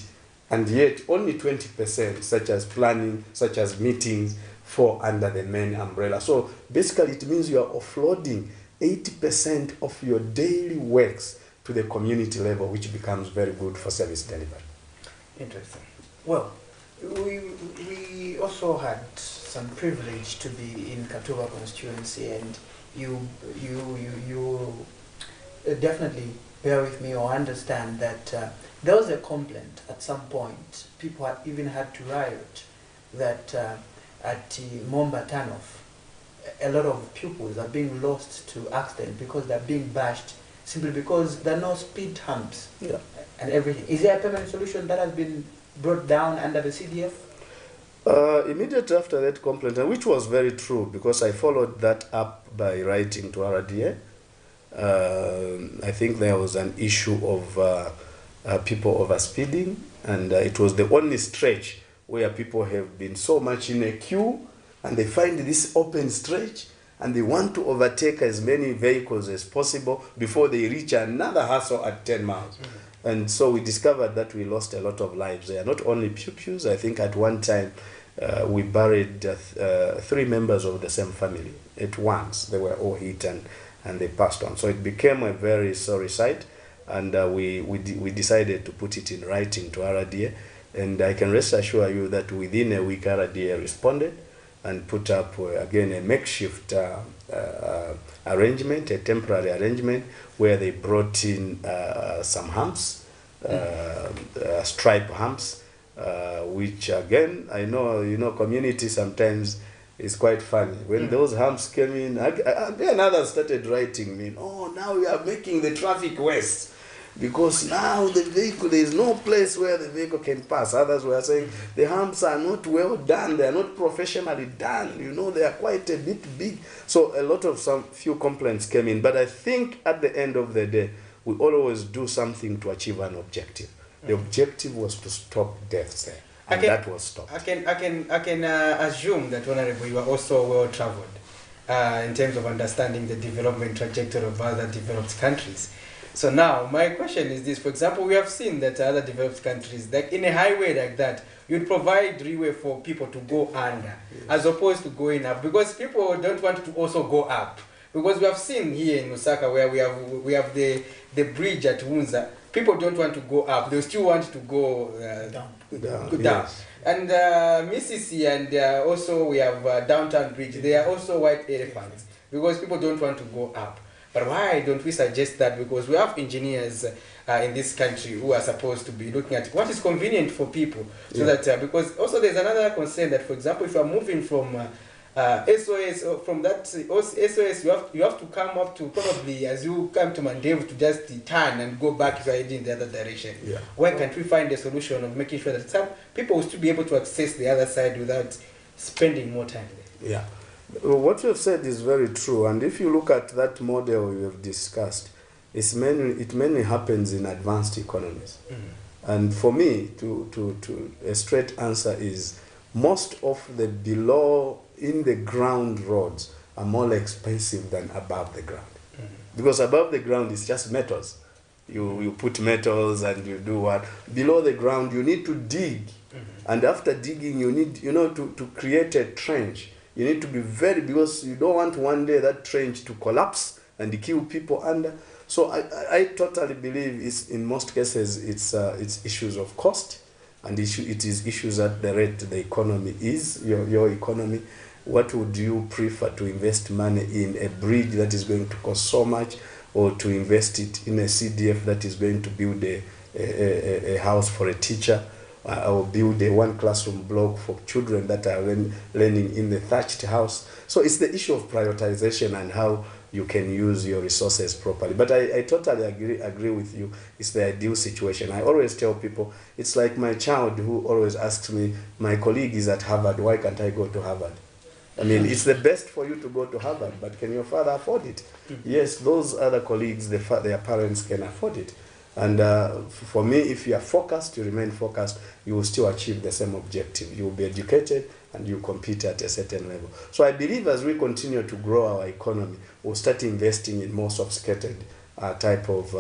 and yet only 20%, such as planning, such as meetings, fall under the main umbrella. So basically it means you are offloading 80% of your daily works to the community level, which becomes very good for service delivery. Interesting. Well, we also had some privilege to be in Katuba constituency, and you definitely bear with me or understand that there was a complaint at some point. People had even had to riot that at Momba Tanoff, a lot of pupils are being lost to accident because they're being bashed simply because there are no speed humps and everything. Is there a permanent solution that has been brought down under the CDF? Immediately after that complaint, which was very true, because I followed that up by writing to RDA, I think there was an issue of people overspeeding, and it was the only stretch where people have been so much in a queue, and they find this open stretch, and they want to overtake as many vehicles as possible before they reach another hustle at 10 miles. And so we discovered that we lost a lot of lives there. Not only pupils, I think at one time we buried 3 members of the same family at once. They were all hit and they passed on. So it became a very sorry sight, and we decided to put it in writing to RDA. And I can rest assure you that within a week RDA responded and put up again a makeshift arrangement, a temporary arrangement, where they brought in some humps, stripe humps, which again, I know, community sometimes is quite funny. When those humps came in, then others started writing me, oh, now we are making the traffic worse. Because now the vehicle, there is no place where the vehicle can pass. Others were saying the humps are not well done, they are not professionally done, they are quite a bit big. So a lot of few complaints came in. But I think at the end of the day, we always do something to achieve an objective. The objective was to stop deaths there, and that was stopped. I can assume that, Honorable, you are also well traveled in terms of understanding the development trajectory of other developed countries. So now, my question is this. For example, we have seen that other developed countries, like in a highway like that, you'd provide leeway for people to go under, as opposed to going up, because people don't want to also go up. Because we have seen here in Lusaka, where we have the bridge at Unza, people don't want to go up; they still want to go down. Yes. And Mississippi, and also we have Downtown Bridge. They are also white elephants because people don't want to go up. But why don't we suggest that? Because we have engineers in this country who are supposed to be looking at what is convenient for people. So that because also there's another concern that, for example, if you are moving from SOS, or from that SOS, you have to come up to, probably as you come to Mandevu, to just turn and go back if you are heading in the other direction. Why can't we find a solution of making sure that some people will still be able to access the other side without spending more time there? Yeah. What you have said is very true, and if you look at that model we have discussed, it mainly happens in advanced economies. And for me, a straight answer is most of the below in the ground roads are more expensive than above the ground, because above the ground is just metals. You put metals and you do what. Below the ground you need to dig, and after digging you need to create a trench. You need to be because you don't want one day that trench to collapse and kill people under. So I totally believe in most cases it's issues of cost, and it is issues at the rate the economy is, your economy. What would you prefer, to invest money in a bridge that is going to cost so much, or to invest it in a CDF that is going to build a house for a teacher? Or build a one classroom block for children that are learning in the thatched house. So it's the issue of prioritization and how you can use your resources properly. But I totally agree with you. It's the ideal situation. I always tell people, it's like my child who always asks me, my colleague is at Harvard, why can't I go to Harvard? I mean, it's the best for you to go to Harvard, but can your father afford it? Yes, those other colleagues, their parents can afford it. And for me, if you are focused, you remain focused, you will still achieve the same objective. You will be educated and you compete at a certain level. So I believe as we continue to grow our economy, we'll start investing in more sophisticated type of...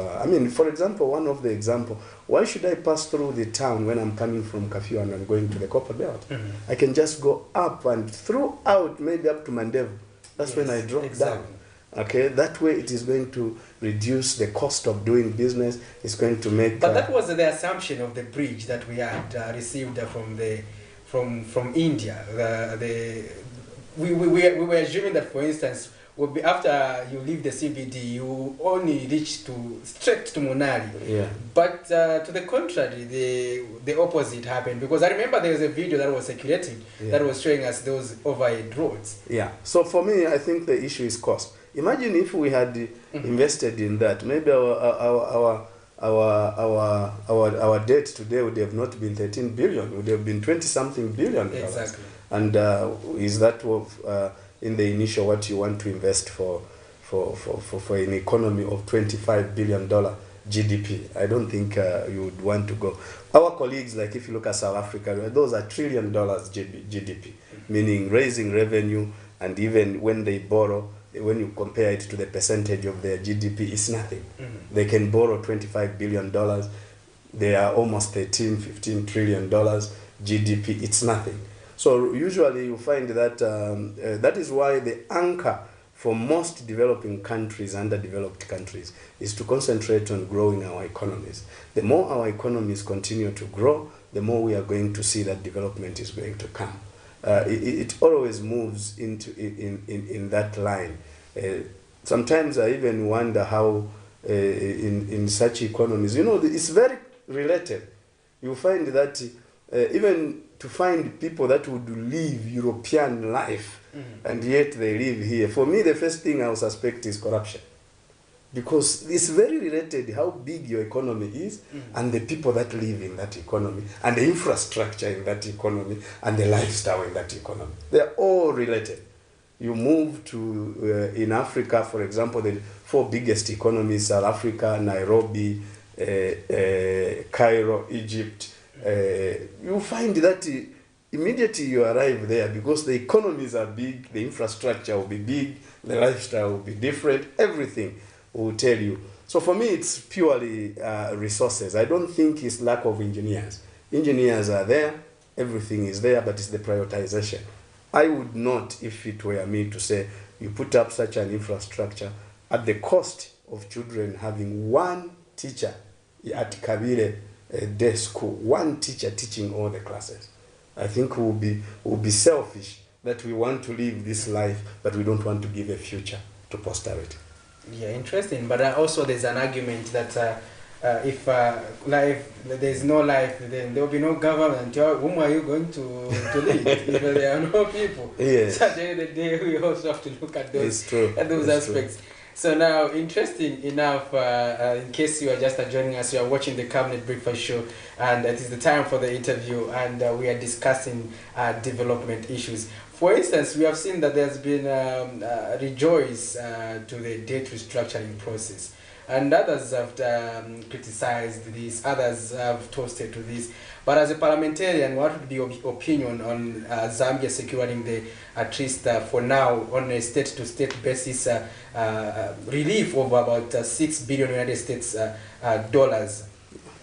for example, one of the example, why should I pass through the town when I'm coming from Kafue and I'm going to the Copper Belt? I can just go up and throughout, maybe up to Mandevu. That's when I drop down. Okay, that way it is going to reduce the cost of doing business. It's going to make... But that was the assumption of the bridge that we had received from India. We were assuming that, for instance, would be after you leave the CBD, you only reach straight to Munali. But to the contrary, the opposite happened, because I remember there was a video that was circulating that was showing us those overhead roads. So for me, I think the issue is cost. Imagine if we had invested in that, maybe our debt today would have not been 13 billion, would have been 20-something billion. Exactly. And is that in the initial what you want to invest for an economy of $25 billion GDP? I don't think you would want to go. Our colleagues, like if you look at South Africa, those are $1 trillion GDP, meaning raising revenue, and even when they borrow, when you compare it to the percentage of their GDP, it's nothing. They can borrow $25 billion. They are almost $15 trillion GDP. It's nothing. So usually you find that that is why the anchor for most developing countries, underdeveloped countries, is to concentrate on growing our economies. The more our economies continue to grow, the more we are going to see that development is going to come. It always moves in that line. Sometimes I even wonder how in such economies, it's very related. You find that even to find people that would live European life and yet they live here. For me, the first thing I would suspect is corruption. Because it's very related how big your economy is and the people that live in that economy and the infrastructure in that economy and the lifestyle in that economy. They're all related. You move to, in Africa, for example, the 4 biggest economies, South Africa, Nairobi, Cairo, Egypt, you find that immediately you arrive there, because the economies are big, the infrastructure will be big, the lifestyle will be different, everything will tell you. So for me, it's purely resources. I don't think it's lack of engineers. Engineers are there, everything is there, but it's the prioritization. I would not, if it were me, to say you put up such an infrastructure at the cost of children having one teacher at Kabile day school, one teacher teaching all the classes. I think we'll be selfish that we want to live this life, but we don't want to give a future to posterity. Yeah, interesting. But also there's an argument that if there's no life, then there will be no government. Whom are you going to lead if there are no people? Yes. So at the end of the day, we also have to look at those, It's true. at those It's aspects. true. So now, interesting enough, in case you are just joining us, you are watching the Camnet Breakfast Show, and it is the time for the interview, and we are discussing development issues. For instance, we have seen that there's been rejoice to the debt restructuring process, and others have criticized this, others have toasted to this. But as a parliamentarian, what would be your opinion on Zambia securing the, at least for now, on a state-to-state basis, relief of about $6 billion United States dollars?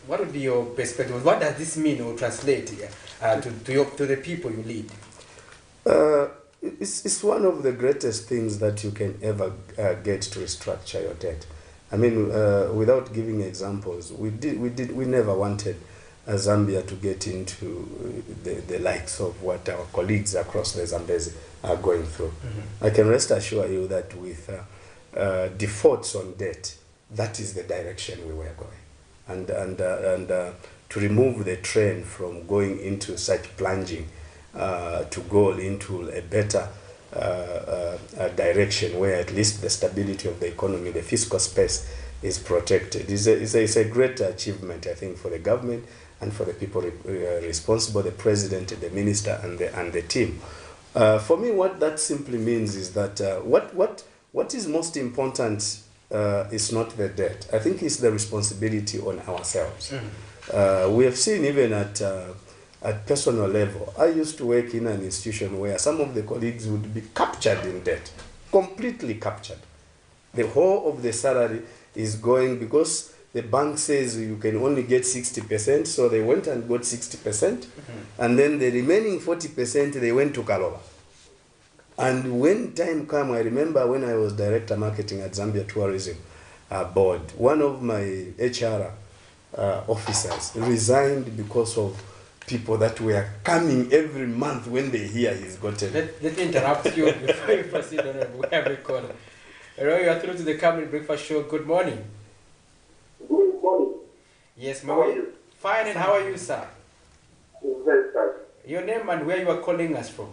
What would be your perspective? What does this mean or translate to the people you lead? It's one of the greatest things that you can ever get to restructure your debt. I mean, without giving examples, we never wanted Zambia to get into the likes of what our colleagues across the Zambezi are going through. I can rest assure you that with defaults on debt, that is the direction we were going. And to remove the train from going into such plunging to go into a better direction where at least the stability of the economy, the fiscal space is protected. It's a great achievement, I think, for the government and for the people responsible, the president, the minister, and the team. For me, what that simply means is that what is most important is not the debt. I think it's the responsibility on ourselves. We have seen even at personal level. I used to work in an institution where some of the colleagues would be captured in debt, completely captured. The whole of the salary is going because the bank says you can only get 60%, so they went and got 60%, and then the remaining 40% they went to Kaloba. And when time came, I remember when I was director marketing at Zambia Tourism Board, one of my HR officers resigned because of people that were coming every month when they hear he's gotten. Let me interrupt you before you proceed on every corner. Hello, you are through to the Camnet Breakfast Show. Good morning. Good morning. Yes, ma'am. Fine, and how are you, sir? Very fine. Your name and where you are calling us from?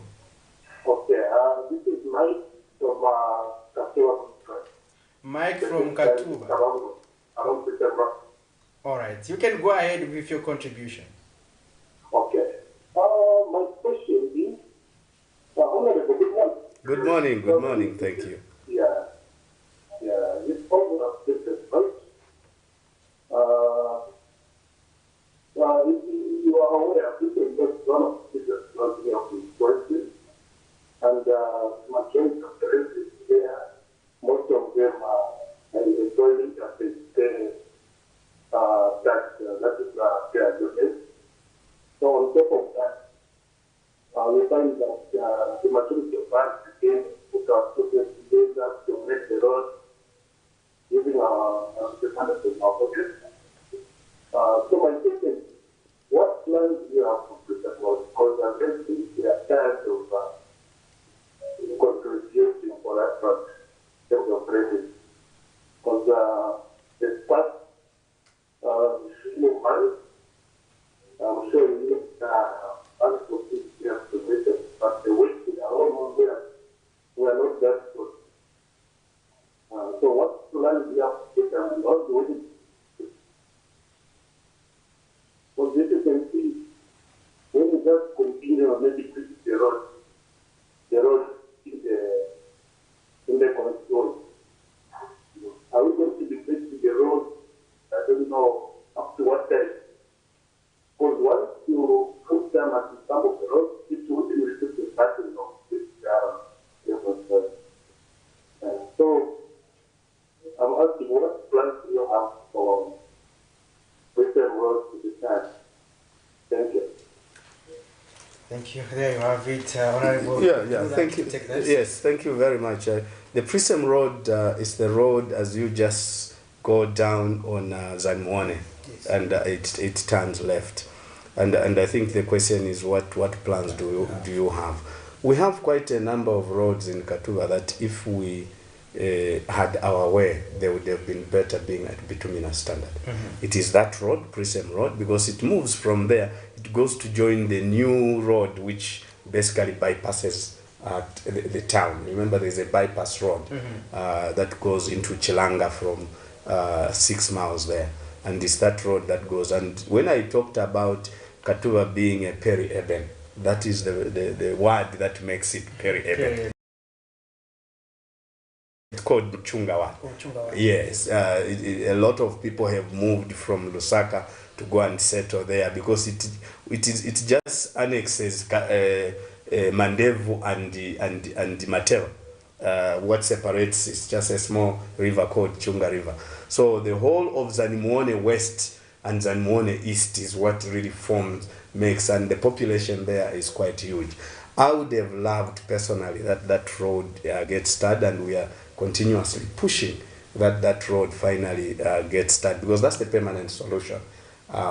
Okay, this is Mike from Katuba. Mike from Katuba. All right, you can go ahead with your contribution. Okay. My question is, Honorable, good morning. Good morning, good morning, thank you. Yeah. This problem of business, right? You are aware, this is just one of the business of the question, and majority of the residents there, most of them are employment and they pay that is their donation. So on top of that, we find that the majority of us again put our students together to make the road, using the funding of our budget. So my question is, what plans do you have for future growth? Because I don't think they are tired of contributing for that front in terms of rating. Because the past few months, I'm sure you Thank you. There you have it, Honorable. Thank you. Yes, thank you very much. The Prism Road is the road as you just go down on Zanmuone, yes. And it turns left. And I think the question is what plans do you have? We have quite a number of roads in Katuba that if we had our way, they would have been better being at bituminous standard. It is that road, Prism Road, because it moves from there. It goes to join the new road, which basically bypasses the town. Remember, there's a bypass road that goes into Chilanga from 6 miles there. And it's that road that goes. And when I talked about Katuba being a peri-urban, that is the word that makes it peri-urban. It's called Chungawa. Yes, a lot of people have moved from Lusaka to go and settle there because it just annexes Mandevu and Matero. What separates is just a small river called Chunga River. So the whole of Zanmuone West and Zanmuone East is what really makes, and the population there is quite huge. I would have loved personally that road gets started, and we are continuously pushing that road finally gets started, because that's the permanent solution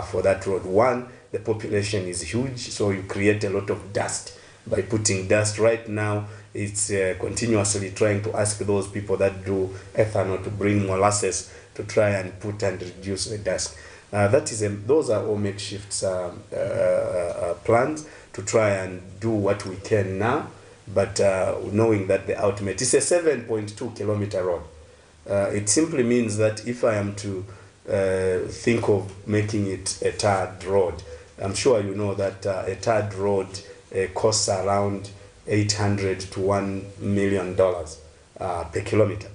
for that road. One, the population is huge, so you create a lot of dust by putting dust. Right now, it's continuously trying to ask those people that do ethanol to bring molasses to try and put and reduce the dust. Those are all makeshift plans to try and do what we can now, but knowing that the ultimate is a 7.2 kilometer road. It simply means that if I am to think of making it a tarred road, I'm sure you know that a tarred road costs around $800 to $1 million per kilometer.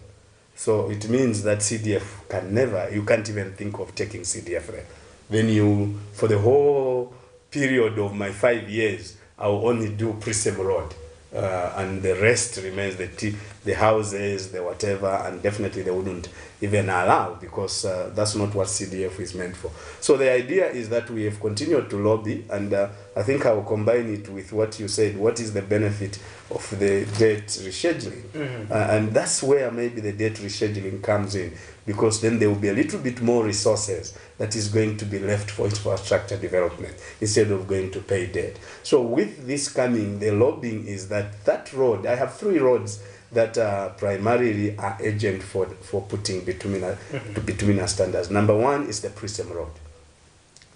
So it means that CDF you can't even think of taking CDF there. Then for the whole period of my 5 years, I will only do Prism Road. And the rest remains the houses, the whatever, and definitely they wouldn't even allow, because that's not what CDF is meant for. So the idea is that we have continued to lobby, and I think I will combine it with what you said. What is the benefit of the debt rescheduling? And that's where maybe the debt rescheduling comes in, because then there will be a little bit more resources that is going to be left for infrastructure development instead of going to pay debt. So with this coming, the lobbying is that road, I have 3 roads that primarily are agent for putting bituminous standards. Number 1 is the Prism Road.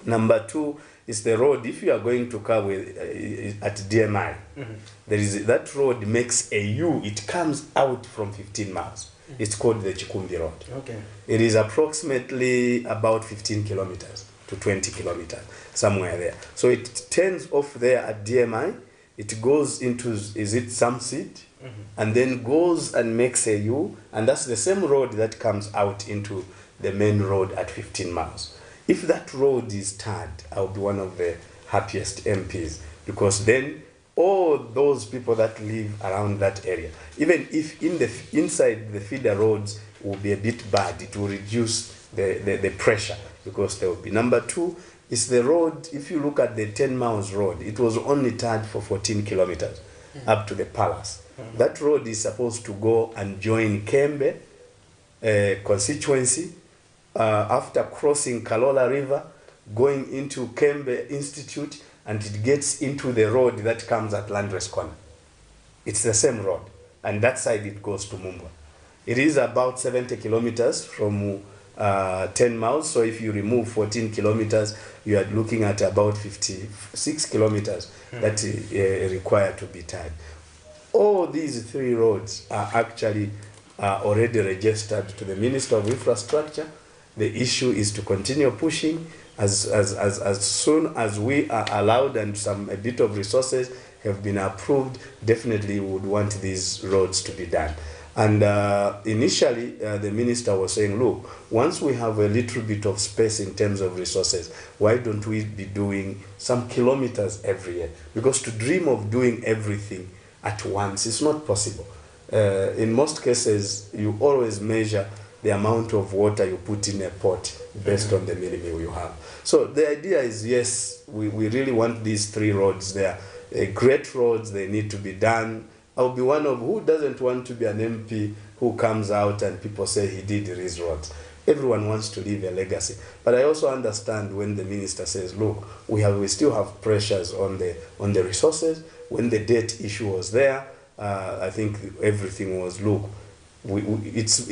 Number 2 is the road, if you are going to cover at DMI, there is that road makes a U, it comes out from 15 miles. It's called the Chikumbi Road. Okay. It is approximately about 15 kilometers to 20 kilometers, somewhere there. So it turns off there at DMI, it goes into, is it Samsid, and then goes and makes a U, and that's the same road that comes out into the main road at 15 miles. If that road is tarred, I'll be one of the happiest MPs, because then all those people that live around that area, even if inside the feeder roads will be a bit bad, it will reduce the pressure, because there will be. Number 2 is the road. If you look at the 10 miles road, it was only tarred for 14 kilometers up to the palace. That road is supposed to go and join Kembe constituency after crossing Kalola River, going into Kembe Institute, and it gets into the road that comes at Landress Corner. It's the same road, and that side it goes to Mumbwa. It is about 70 kilometers from 10 miles, so if you remove 14 kilometers, you are looking at about 56 kilometers that require to be tied. All these 3 roads are actually already registered to the Minister of Infrastructure. The issue is to continue pushing. As soon as we are allowed and a bit of resources have been approved, definitely we would want these roads to be done. And initially, the minister was saying, look, once we have a little bit of space in terms of resources, why don't we be doing some kilometers every year? Because to dream of doing everything at once is not possible. In most cases, you always measure the amount of water you put in a pot based on the minimum you have. So the idea is, yes, we really want these 3 roads there. great roads, they need to be done. I'll be one of who doesn't want to be an MP who comes out and people say he did these roads. Everyone wants to leave a legacy. But I also understand when the minister says, look, we still have pressures on the resources. When the debt issue was there, I think everything was, look, it's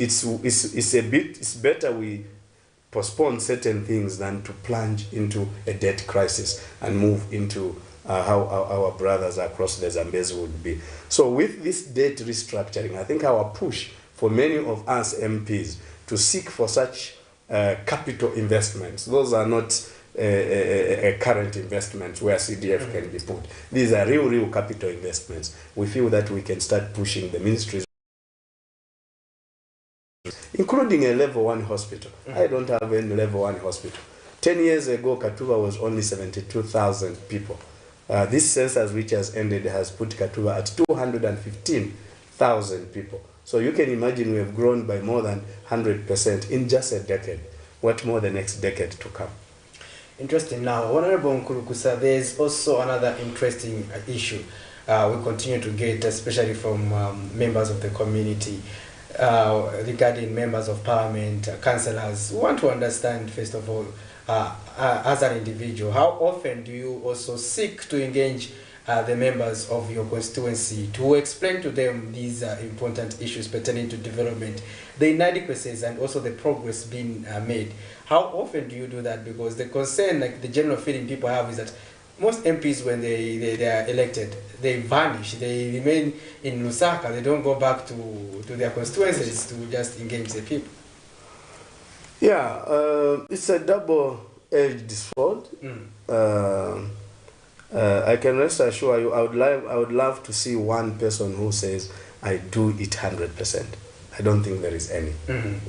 better we postpone certain things than to plunge into a debt crisis and move into how our brothers across the Zambezi would be. So with this debt restructuring, I think our push for many of us MPs to seek for such capital investments, those are not current investments where CDF can be put. These are real capital investments. We feel that we can start pushing the ministries, including a level 1 hospital. I don't have any level 1 hospital. 10 years ago, Katuba was only 72,000 people. This census, which has ended, has put Katuba at 215,000 people. So you can imagine we have grown by more than 100% in just a decade. What more the next decade to come? Interesting. Now, Honorable Nkurukusa, there's also another interesting issue we continue to get, especially from members of the community, regarding members of parliament, councillors. We want to understand, first of all, as an individual, how often do you also seek to engage the members of your constituency to explain to them these important issues pertaining to development, the inadequacies and also the progress being made? How often do you do that? Because the concern, like the general feeling people have, is that most MPs, when they are elected, they vanish. They remain in Lusaka. They don't go back to their constituencies to just engage the people. Yeah, it's a double-edged sword. I can rest assure you, I would love to see one person who says, I do it 100%. I don't think there is any.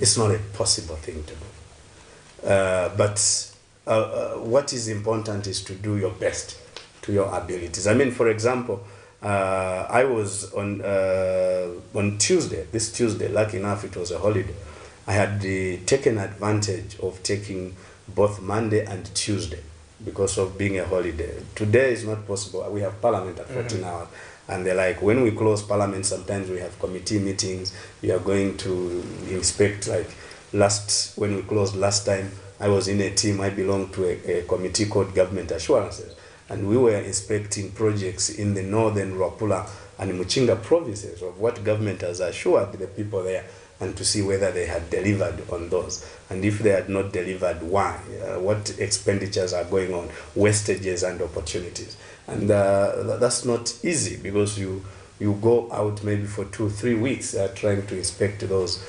It's not a possible thing to do. But what is important is to do your best to your abilities. I mean, for example, I was on Tuesday, this Tuesday, lucky enough it was a holiday. I had taken advantage of taking both Monday and Tuesday because of being a holiday. Today is not possible. We have parliament at 14 hours. And they're like, when we close parliament, sometimes we have committee meetings. We are going to inspect, like when we closed last time, I was in a team. I belong to a committee called Government Assurances. And we were inspecting projects in the northern Ruapula and Muchinga provinces of what government has assured the people there, and to see whether they had delivered on those. And if they had not delivered, why? What expenditures are going on, wastages and opportunities. And that's not easy, because you go out maybe for 2-3 weeks trying to inspect those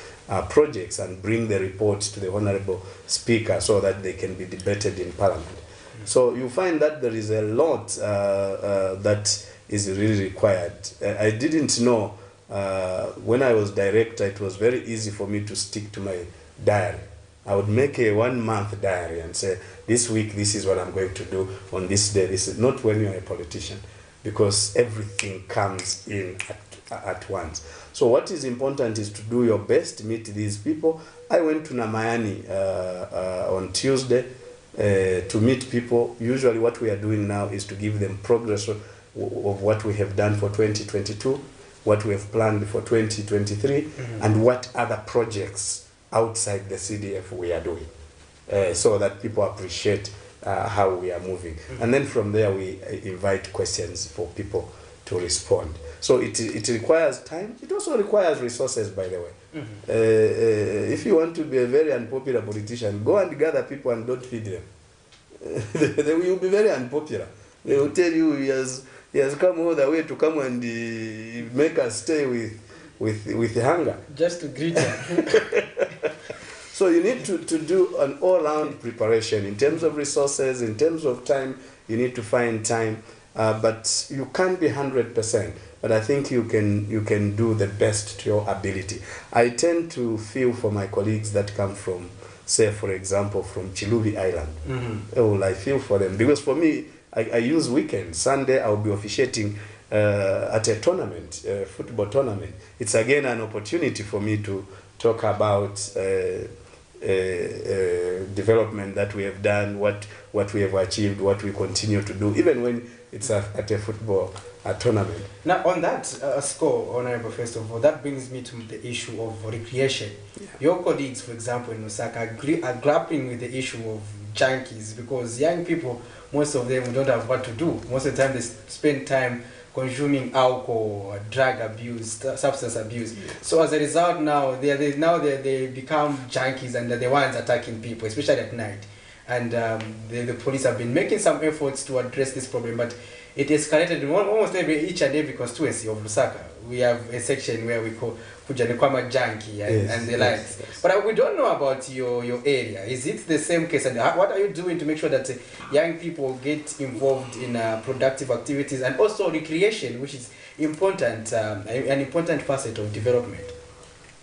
projects and bring the reports to the Honorable Speaker so that they can be debated in Parliament. So you find that there is a lot that is really required. I didn't know when I was director, it was very easy for me to stick to my diary. I would make a 1-month diary and say, this week, this is what I'm going to do. On this day, this is not when you're a politician, because everything comes in at once. So what is important is to do your best to meet these people. I went to Namayani on Tuesday to meet people. Usually what we are doing now is to give them progress of what we have done for 2022, what we have planned for 2023, and what other projects outside the CDF we are doing, so that people appreciate how we are moving. And then from there we invite questions for people to respond. So it requires time. It also requires resources, by the way. If you want to be a very unpopular politician, go and gather people and don't feed them. They will be very unpopular. They will tell you he has come all the way to come and make us stay with hunger. Just to greet them. So you need to do an all-round preparation in terms of resources, in terms of time. You need to find time, but you can't be 100%. But I think you can do the best to your ability. I tend to feel for my colleagues that come from, say, for example, from Chilubi Island. Oh, I feel for them, because for me, I use weekends. Sunday, I'll be officiating at a tournament, a football tournament. It's again an opportunity for me to talk about development that we have done, what we have achieved, what we continue to do. Even when it's at a football tournament. Now, on that score, Honorable, first of all, that brings me to the issue of recreation. Yeah. Your colleagues, for example, in Lusaka, are grappling with the issue of junkies, because young people, most of them don't have what to do. Most of the time, they spend time consuming alcohol, drug abuse, substance abuse. Yeah. So as a result, now they become junkies, and they're the ones attacking people, especially at night. And the police have been making some efforts to address this problem, but it escalated in almost each and every constituency of Lusaka. We have a section where we call Kujanikwama Junkie and the likes. Yes. But we don't know about your area. Is it the same case? And what are you doing to make sure that young people get involved in productive activities and also recreation, which is important, an important facet of development?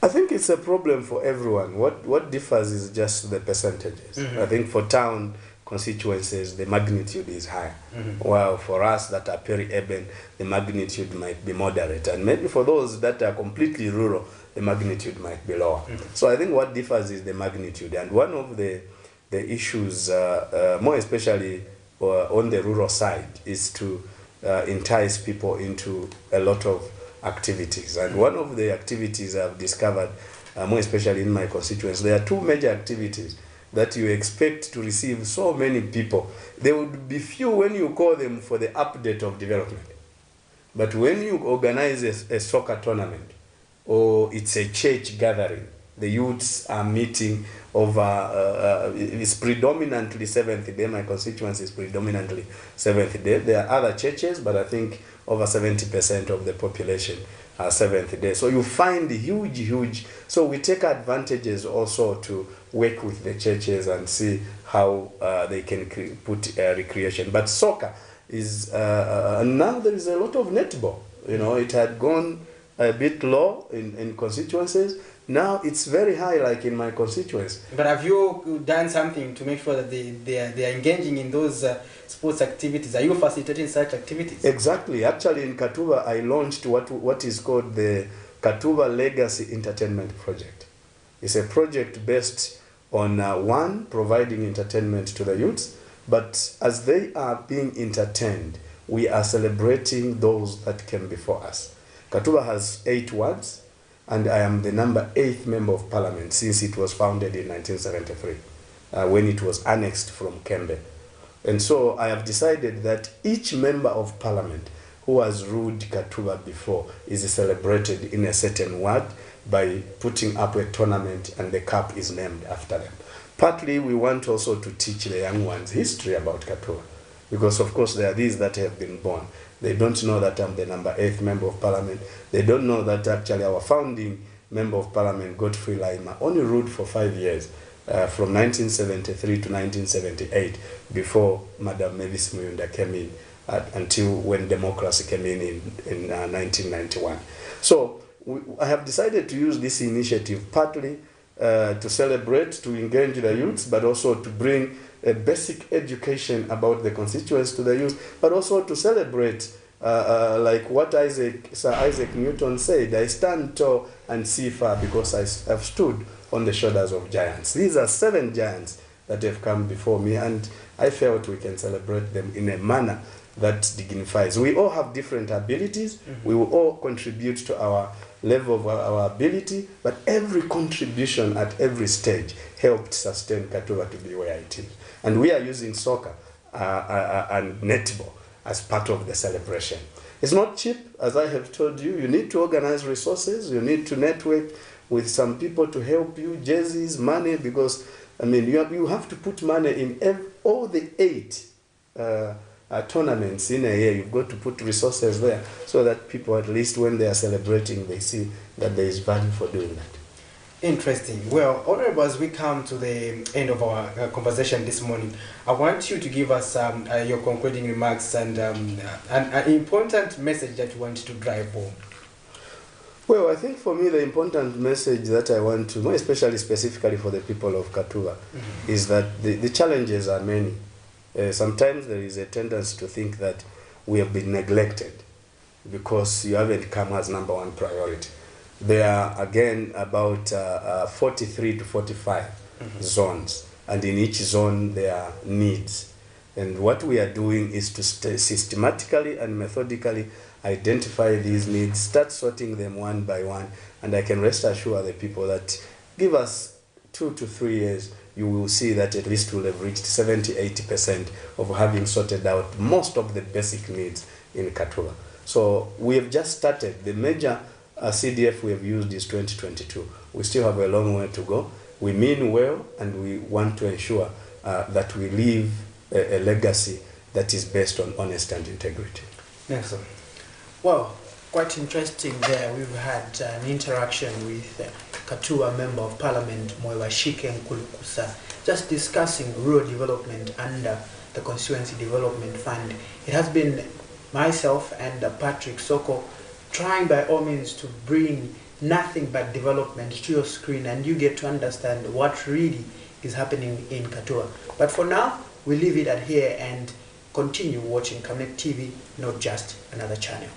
I think it's a problem for everyone. What differs is just the percentages. I think for town constituencies, the magnitude is higher. While for us that are peri-urban, the magnitude might be moderate. And maybe for those that are completely rural, the magnitude might be lower. So I think what differs is the magnitude. And one of the issues, more especially on the rural side, is to entice people into a lot of activities. And one of the activities I've discovered, more especially in my constituents, there are two major activities that you expect to receive so many people. There would be few when you call them for the update of development. But when you organize a soccer tournament, or it's a church gathering, the youths are meeting over, it's predominantly Seventh Day. My constituency is predominantly Seventh Day. There are other churches, but I think over 70% of the population are Seventh Day. So you find huge. So we take advantages also to work with the churches and see how they can put recreation. But soccer is, now there is a lot of netball. You know, it had gone a bit low in constituencies. Now it's very high, like in my constituency. But have you done something to make sure that they are engaging in those sports activities? Are you facilitating such activities? Exactly. Actually, in Katuba, I launched what is called the Katuba Legacy Entertainment Project. It's a project based on one, providing entertainment to the youths, but as they are being entertained, we are celebrating those that came before us. Katuba has 8 wards, and I am the number 8th member of parliament since it was founded in 1973, when it was annexed from Kembe. And so I have decided that each member of parliament who has ruled Katuba before is celebrated in a certain ward by putting up a tournament, and the cup is named after them. Partly, we want also to teach the young ones history about Katuba, because of course there are these that have been born. They don't know that I'm the number 8th member of parliament. They don't know that actually our founding member of parliament, Godfrey Laima, only ruled for 5 years, from 1973 to 1978, before Madam Mavis Muyunda came in, until when democracy came in 1991. So I have decided to use this initiative partly to celebrate, to engage the youths, but also to bring a basic education about the constituents to the youth, but also to celebrate, like what Sir Isaac Newton said, I stand tall and see far because I have stood on the shoulders of giants. These are 7 giants that have come before me, and I felt we can celebrate them in a manner that dignifies. We all have different abilities. We will all contribute to our level of our ability, but every contribution at every stage helped sustain Katuba to be where it is. And we are using soccer and netball as part of the celebration. It's not cheap, as I have told you. You need to organize resources. You need to network with some people to help you, jerseys, money, because, I mean, you have to put money in all the 8 tournaments in a year. You've got to put resources there so that people, at least when they are celebrating, they see that there is value for doing that. Interesting. Well, Honorable, as we come to the end of our conversation this morning, I want you to give us your concluding remarks and an important message that you want to drive home. Well, I think for me the important message that I want to, more especially specifically for the people of Katuba, is that the challenges are many. Sometimes there is a tendency to think that we have been neglected because you haven't come as number 1 priority. There are, again, about 43 to 45 zones, and in each zone there are needs. And what we are doing is to systematically and methodically identify these needs, start sorting them one by one, and I can rest assure the people that give us 2 to 3 years, you will see that at least we'll have reached 70–80% of having sorted out most of the basic needs in Katula. So we have just started. The major CDF we have used is 2022. We still have a long way to go. We mean well, and we want to ensure that we leave a legacy that is based on honesty and integrity. Excellent. Well, quite interesting there. We've had an interaction with Katua Member of Parliament Mwewashike Nkulukusa, just discussing rural development under the Constituency Development Fund. It has been myself and Patrick Soko trying by all means to bring nothing but development to your screen, and you get to understand what really is happening in Katua. But for now, we leave it at here and continue watching Camnet TV, not just another channel.